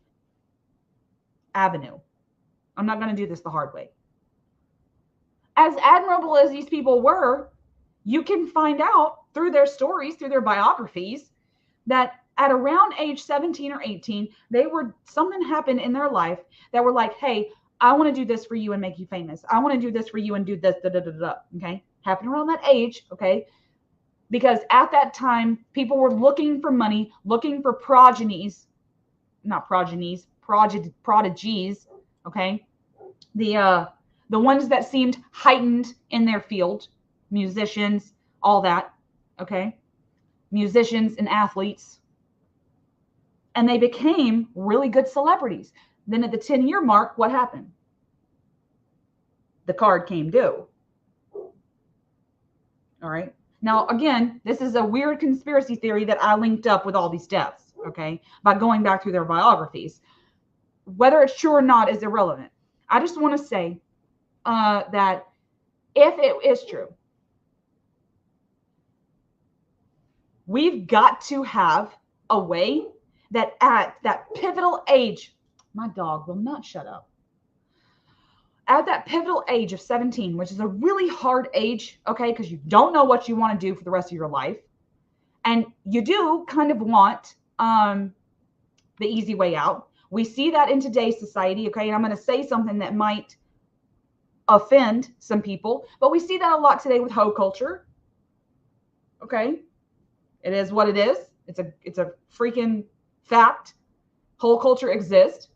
avenue. I'm not going to do this the hard way. As admirable as these people were, you can find out through their stories, through their biographies, that at around age 17 or 18, something happened in their life that were like, hey, I want to do this for you and make you famous. I want to do this for you and do this, okay? Happened around that age, okay? Because at that time, people were looking for money, looking for prodigies, okay? The ones that seemed heightened in their field, musicians, all that, okay? Musicians and athletes. And they became really good celebrities. Then at the 10-year mark, what happened? The card came due. All right. Now, again, this is a weird conspiracy theory that I linked up with all these deaths, okay, by going back through their biographies. Whether it's true or not is irrelevant. I just want to say that if it is true, we've got to have a way that at that pivotal age, my dog will not shut up. At that pivotal age of 17, which is a really hard age, okay, because you don't know what you want to do for the rest of your life. And you do kind of want the easy way out. We see that in today's society, okay, and I'm going to say something that might offend some people, but we see that a lot today with hoe culture, okay? It is what it is. It's a freaking fact. Hoe culture exists.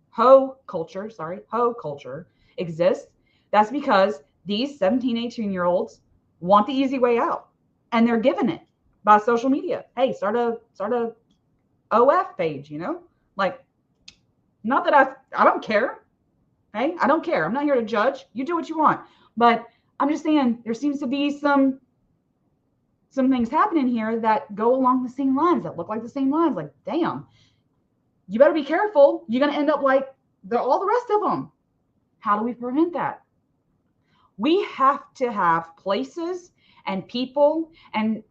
Hoe culture exists. That's because these 17, 18-year-olds want the easy way out, and they're given it by social media. Hey, start a OF page, you know? Like, not that I don't care. Hey, I don't care. I'm not here to judge. You do what you want. But I'm just saying there seems to be some things happening here that go along the same lines, that look like the same lines. Like, damn, you better be careful. You're going to end up like all the rest of them. How do we prevent that? We have to have places and people and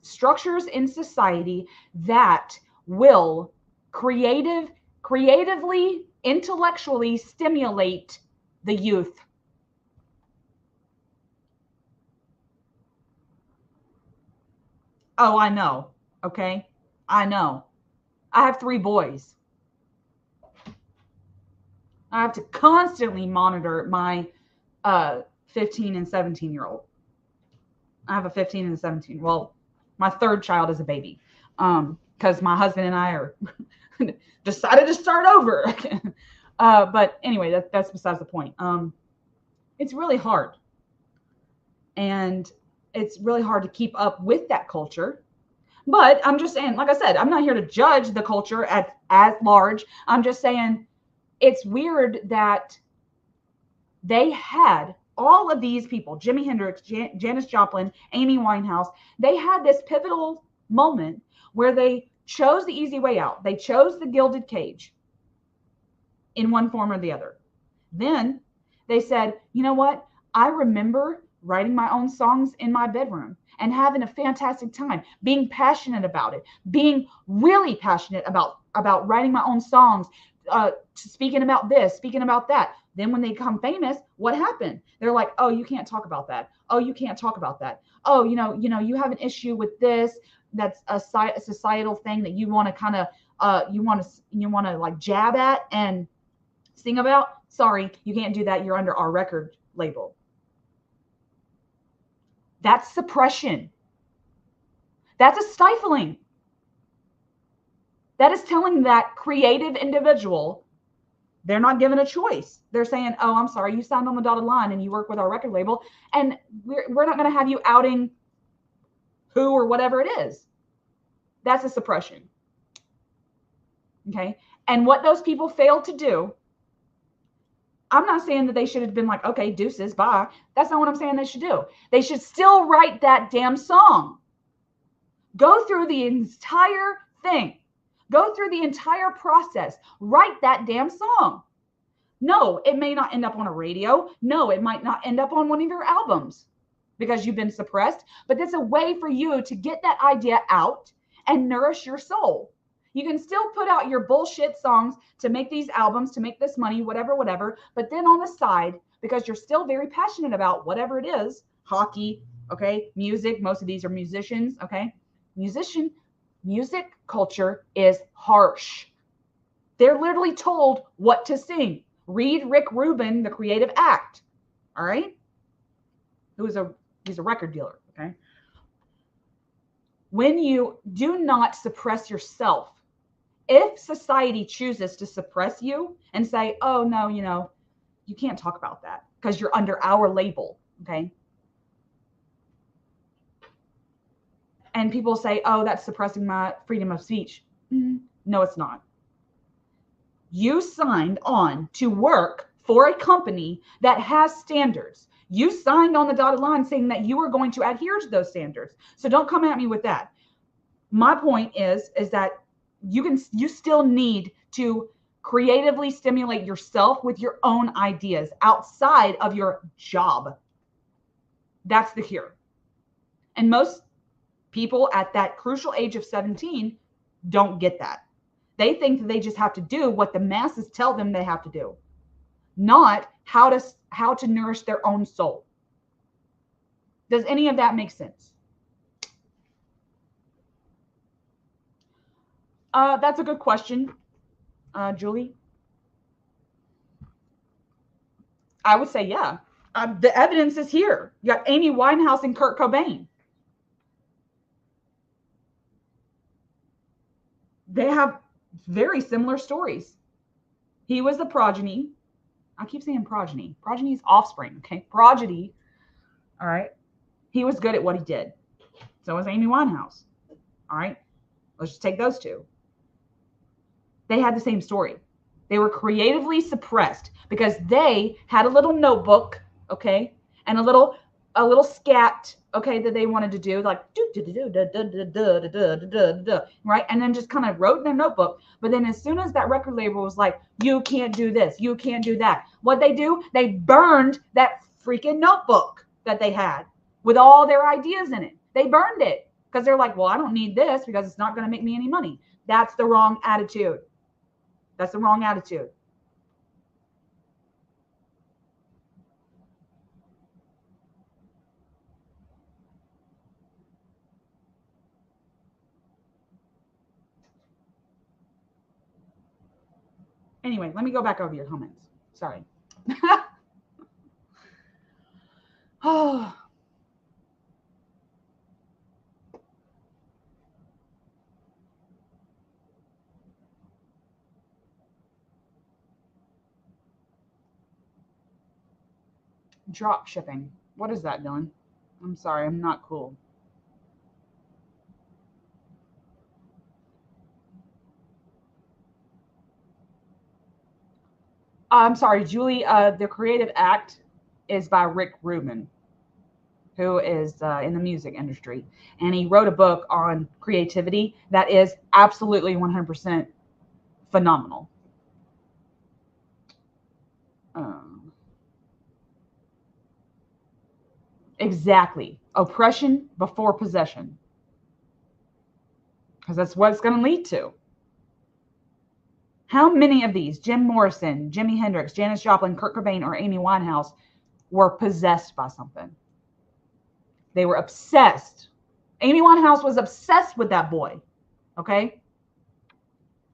structures in society that will creatively, intellectually stimulate the youth. Oh, I know. Okay. I know. I have 3 boys. I have to constantly monitor my 15 and 17-year-old. I have a 15 and a 17. Well, my third child is a baby. Because my husband and I are decided to start over. But anyway, that's besides the point. It's really hard. And it's really hard to keep up with that culture. But I'm just saying, like I said, I'm not here to judge the culture at large. I'm just saying it's weird that they had all of these people, Jimi Hendrix, Janis Joplin, Amy Winehouse, they had this pivotal moment where they chose the easy way out. They chose the gilded cage in one form or the other. Then they said, you know what? I remember writing my own songs in my bedroom and having a fantastic time, being passionate about it, being really passionate about writing my own songs, speaking about this, speaking about that. Then when they become famous, what happened? They're like, oh, you can't talk about that. Oh, you can't talk about that. Oh, you know, you have an issue with this. That's a societal thing that you want to kind of, you want to like jab at and sing about. Sorry, you can't do that. You're under our record label. That's suppression. That's a stifling. That is telling that creative individual They're not given a choice. They're saying, oh, I'm sorry, you signed on the dotted line and you work with our record label, and we're not going to have you outing who or whatever it is. That's a suppression. Okay. And what those people failed to do, I'm not saying that they should have been like, okay, deuces, bye. That's not what I'm saying they should do. They should still write that damn song. Go through the entire thing. Go through the entire process. Write that damn song. No, it may not end up on a radio. No, it might not end up on one of your albums because you've been suppressed. But that's a way for you to get that idea out and nourish your soul. You can still put out your bullshit songs to make these albums, to make this money, whatever, whatever. But then on the side, because you're still very passionate about whatever it is, hockey, okay, music. Most of these are musicians, okay. Music culture is harsh. They're literally told what to sing. Read Rick Rubin, The Creative Act. All right. He's a record dealer. Okay. When you do not suppress yourself, if society chooses to suppress you and say, oh, no, you can't talk about that because you're under our label. Okay. And people say, oh, that's suppressing my freedom of speech. No, it's not. You signed on to work for a company that has standards. You signed on the dotted line saying that you are going to adhere to those standards. So don't come at me with that. My point is that you still need to creatively stimulate yourself with your own ideas outside of your job. That's the cure. And most people at that crucial age of 17 don't get that. They think that they just have to do what the masses tell them they have to do, not how to nourish their own soul. Does any of that make sense? That's a good question, Julie. I would say, yeah. The evidence is here. You got Amy Winehouse and Kurt Cobain. They have very similar stories. He was the progeny. I keep saying progeny. Progeny is offspring, okay? Progeny, all right? He was good at what he did. So was Amy Winehouse, all right? Let's just take those two. They had the same story. They were creatively suppressed because they had a little notebook, okay? And a little scat, okay, that they wanted to do, like right, and then just kind of wrote in their notebook. But then as soon as that record label was like, you can't do this, you can't do that, what they do, they burned that freaking notebook that they had with all their ideas in it. They burned it because they're like, well, I don't need this because it's not going to make me any money. That's the wrong attitude. That's the wrong attitude. Anyway, let me go back over your comments. Sorry. Oh. Drop shipping. What is that, Dylan? I'm sorry, I'm not cool. I'm sorry, Julie. The Creative Act is by Rick Rubin, who is in the music industry. And he wrote a book on creativity that is absolutely 100% phenomenal. Exactly. Oppression before possession. Because that's what it's going to lead to. How many of these, Jim Morrison, Jimi Hendrix, Janis Joplin, Kurt Cobain, or Amy Winehouse, were possessed by something? They were obsessed. Amy Winehouse was obsessed with that boy. Okay?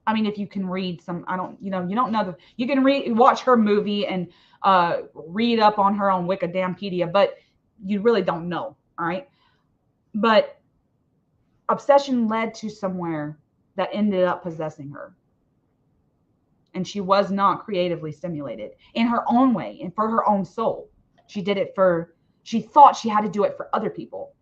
I mean, if you can read some, you don't know, you can watch her movie and read up on her on Wikidampedia, but you really don't know. All right? But obsession led to somewhere that ended up possessing her. And she was not creatively stimulated in her own way and for her own soul. She did it for, she thought she had to do it for other people.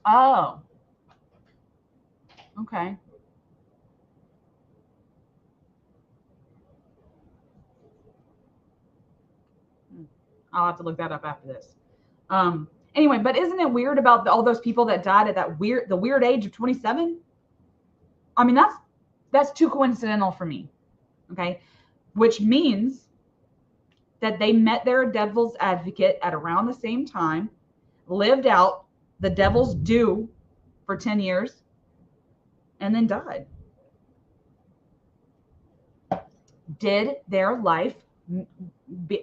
Oh, okay. I'll have to look that up after this. Anyway, but isn't it weird about all those people that died at the weird age of 27? I mean, that's too coincidental for me. Okay. Which means that they met their devil's advocate at around the same time, lived out the devil's due for 10 years, and then died. Did their life,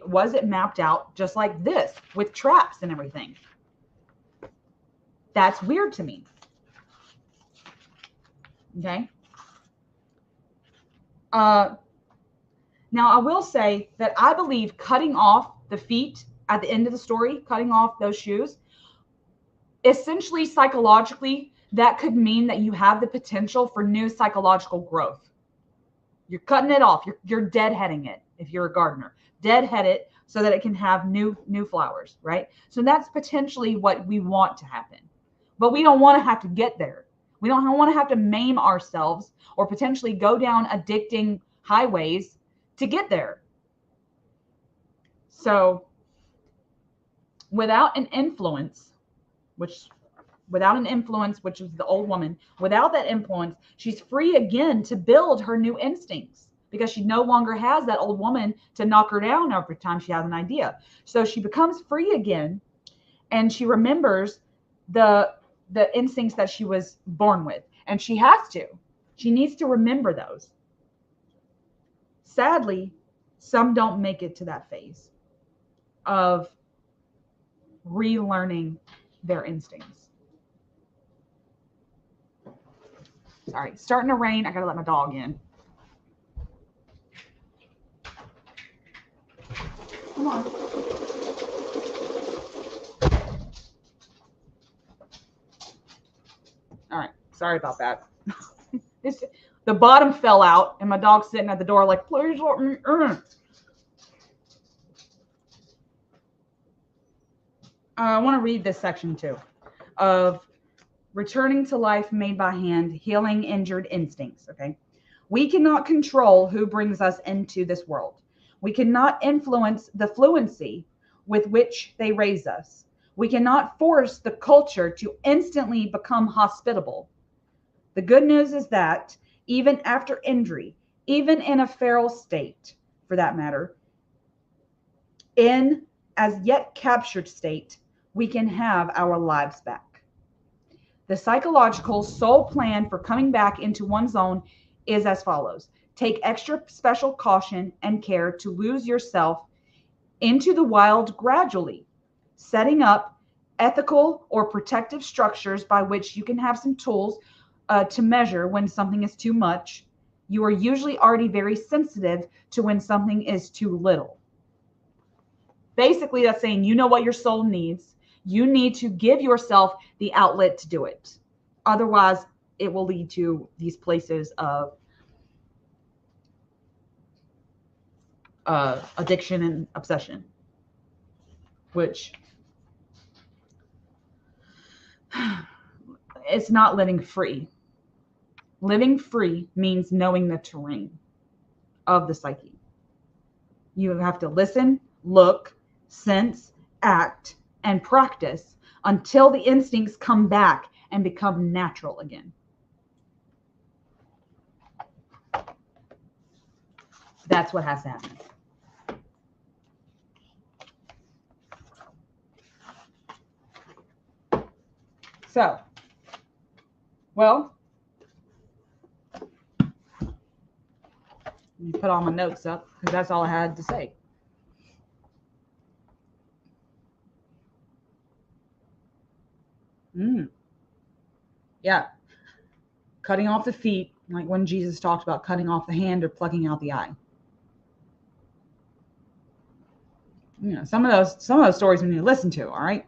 was it mapped out just like this with traps and everything? That's weird to me. Okay. Now, I will say that I believe cutting off the feet at the end of the story, cutting off those shoes, essentially psychologically, that could mean that you have the potential for new psychological growth. You're cutting it off. You're deadheading it if you're a gardener. Deadhead it so that it can have new flowers, right? So that's potentially what we want to happen. But we don't want to have to get there. We don't want to have to maim ourselves or potentially go down addicting highways to get there. So without an influence, which is the old woman, without that influence, she's free again to build her new instincts because she no longer has that old woman to knock her down every time she has an idea. So she becomes free again, and she remembers the instincts that she was born with, and she needs to remember those. Sadly, some don't make it to that phase of relearning their instincts. Sorry, starting to rain. I gotta let my dog in. Come on. All right, sorry about that. The bottom fell out, and my dog's sitting at the door like, please let me in. I want to read this section too of returning to life made by hand, healing injured instincts. Okay. We cannot control who brings us into this world. We cannot influence the fluency with which they raise us. We cannot force the culture to instantly become hospitable. The good news is that even after injury, even in a feral state, for that matter, in as yet captured state, we can have our lives back. The psychological sole plan for coming back into one's own is as follows. Take extra special caution and care to lose yourself into the wild gradually, setting up ethical or protective structures by which you can have some tools to measure when something is too much. You are usually already very sensitive to when something is too little. Basically, that's saying you know what your soul needs. You need to give yourself the outlet to do it. Otherwise, it will lead to these places of addiction and obsession, which it's not living free. Living free means knowing the terrain of the psyche. You have to listen, look, sense, act, and practice until the instincts come back and become natural again. That's what has to happen. So, well, let me put all my notes up because that's all I had to say. Yeah. Cutting off the feet, like when Jesus talked about cutting off the hand or plucking out the eye. You know, some of those stories we need to listen to. All right.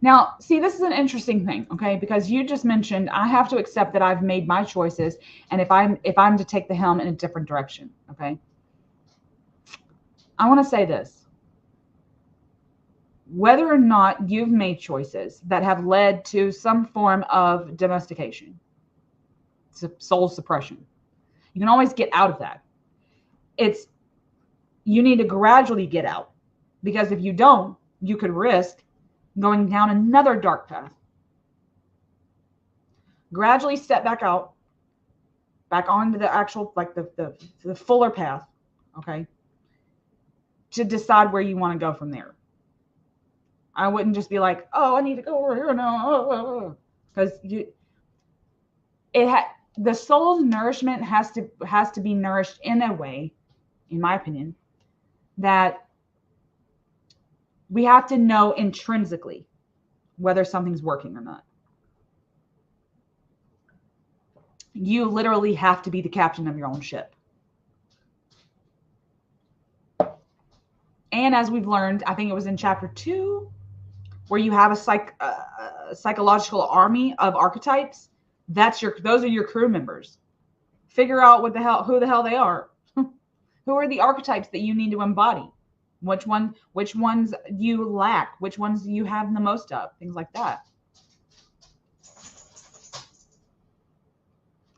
Now, see, this is an interesting thing, okay? Because you just mentioned I have to accept that I've made my choices, and if I'm to take the helm in a different direction, okay? I want to say this. Whether or not you've made choices that have led to some form of domestication, soul suppression, you can always get out of that. You need to gradually get out, because if you don't, you could risk going down another dark path. Gradually step back out, back onto the actual, like the fuller path, okay, to decide where you want to go from there. I wouldn't just be like, oh, I need to go over here now, because the soul's nourishment has to be nourished in a way, in my opinion, that we have to know intrinsically whether something's working or not. You literally have to be the captain of your own ship. And as we've learned, I think it was in chapter 2, where you have a psychological army of archetypes. Those are your crew members. Figure out who the hell they are. Who are the archetypes that you need to embody? Which ones you lack? Which ones you have the most of? Things like that.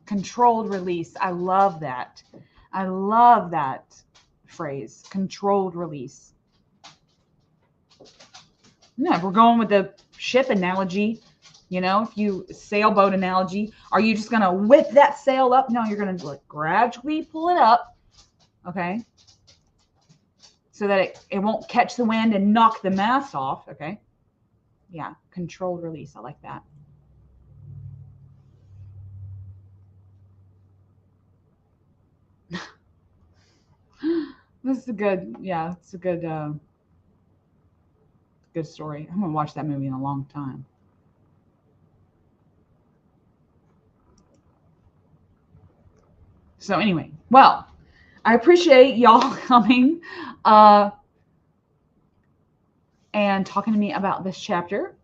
Controlled release. I love that. I love that phrase. Controlled release. Yeah, if we're going with the ship analogy, if you sailboat analogy, are you just going to whip that sail up? No, you're going to gradually pull it up, okay, so that it won't catch the wind and knock the mast off, okay? Yeah, controlled release. I like that. This is a good, yeah, it's a good story. I'm going to watch that movie in a long time. So anyway, well, I appreciate y'all coming and talking to me about this chapter.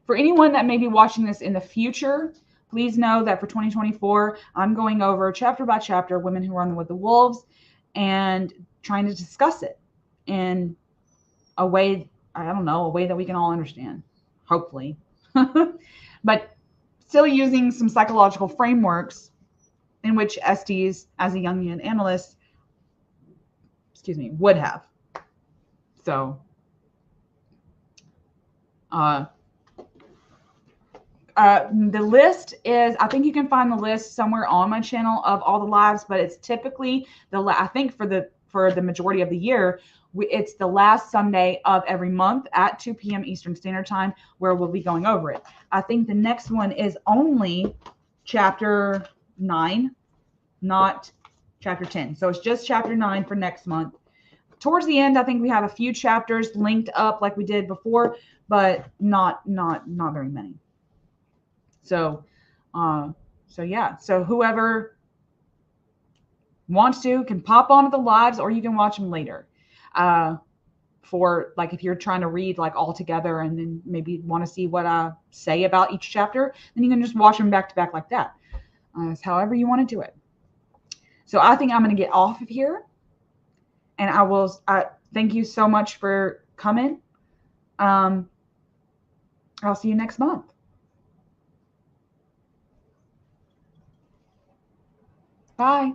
For anyone that may be watching this in the future, please know that for 2024, I'm going over chapter by chapter, Women Who Run with the Wolves, and trying to discuss it in a way, I don't know, a way that we can all understand, hopefully. But still using some psychological frameworks in which Estes, as a Jungian analyst, would have. So, the list is, I think you can find the list somewhere on my channel of all the lives, but it's typically I think for the majority of the year, it's the last Sunday of every month at 2 p.m. Eastern Standard Time, where we'll be going over it. I think the next one is only chapter 9, not chapter 10. So it's just chapter 9 for next month. Towards the end, I think we have a few chapters linked up like we did before, but not very many. So yeah. So whoever wants to can pop onto the lives, or you can watch them later. For like, if you're trying to read like all together and then maybe want to see what I say about each chapter, then you can just watch them back to back like that. It's however you want to do it. So I think I'm going to get off of here, and I thank you so much for coming. I'll see you next month. Bye.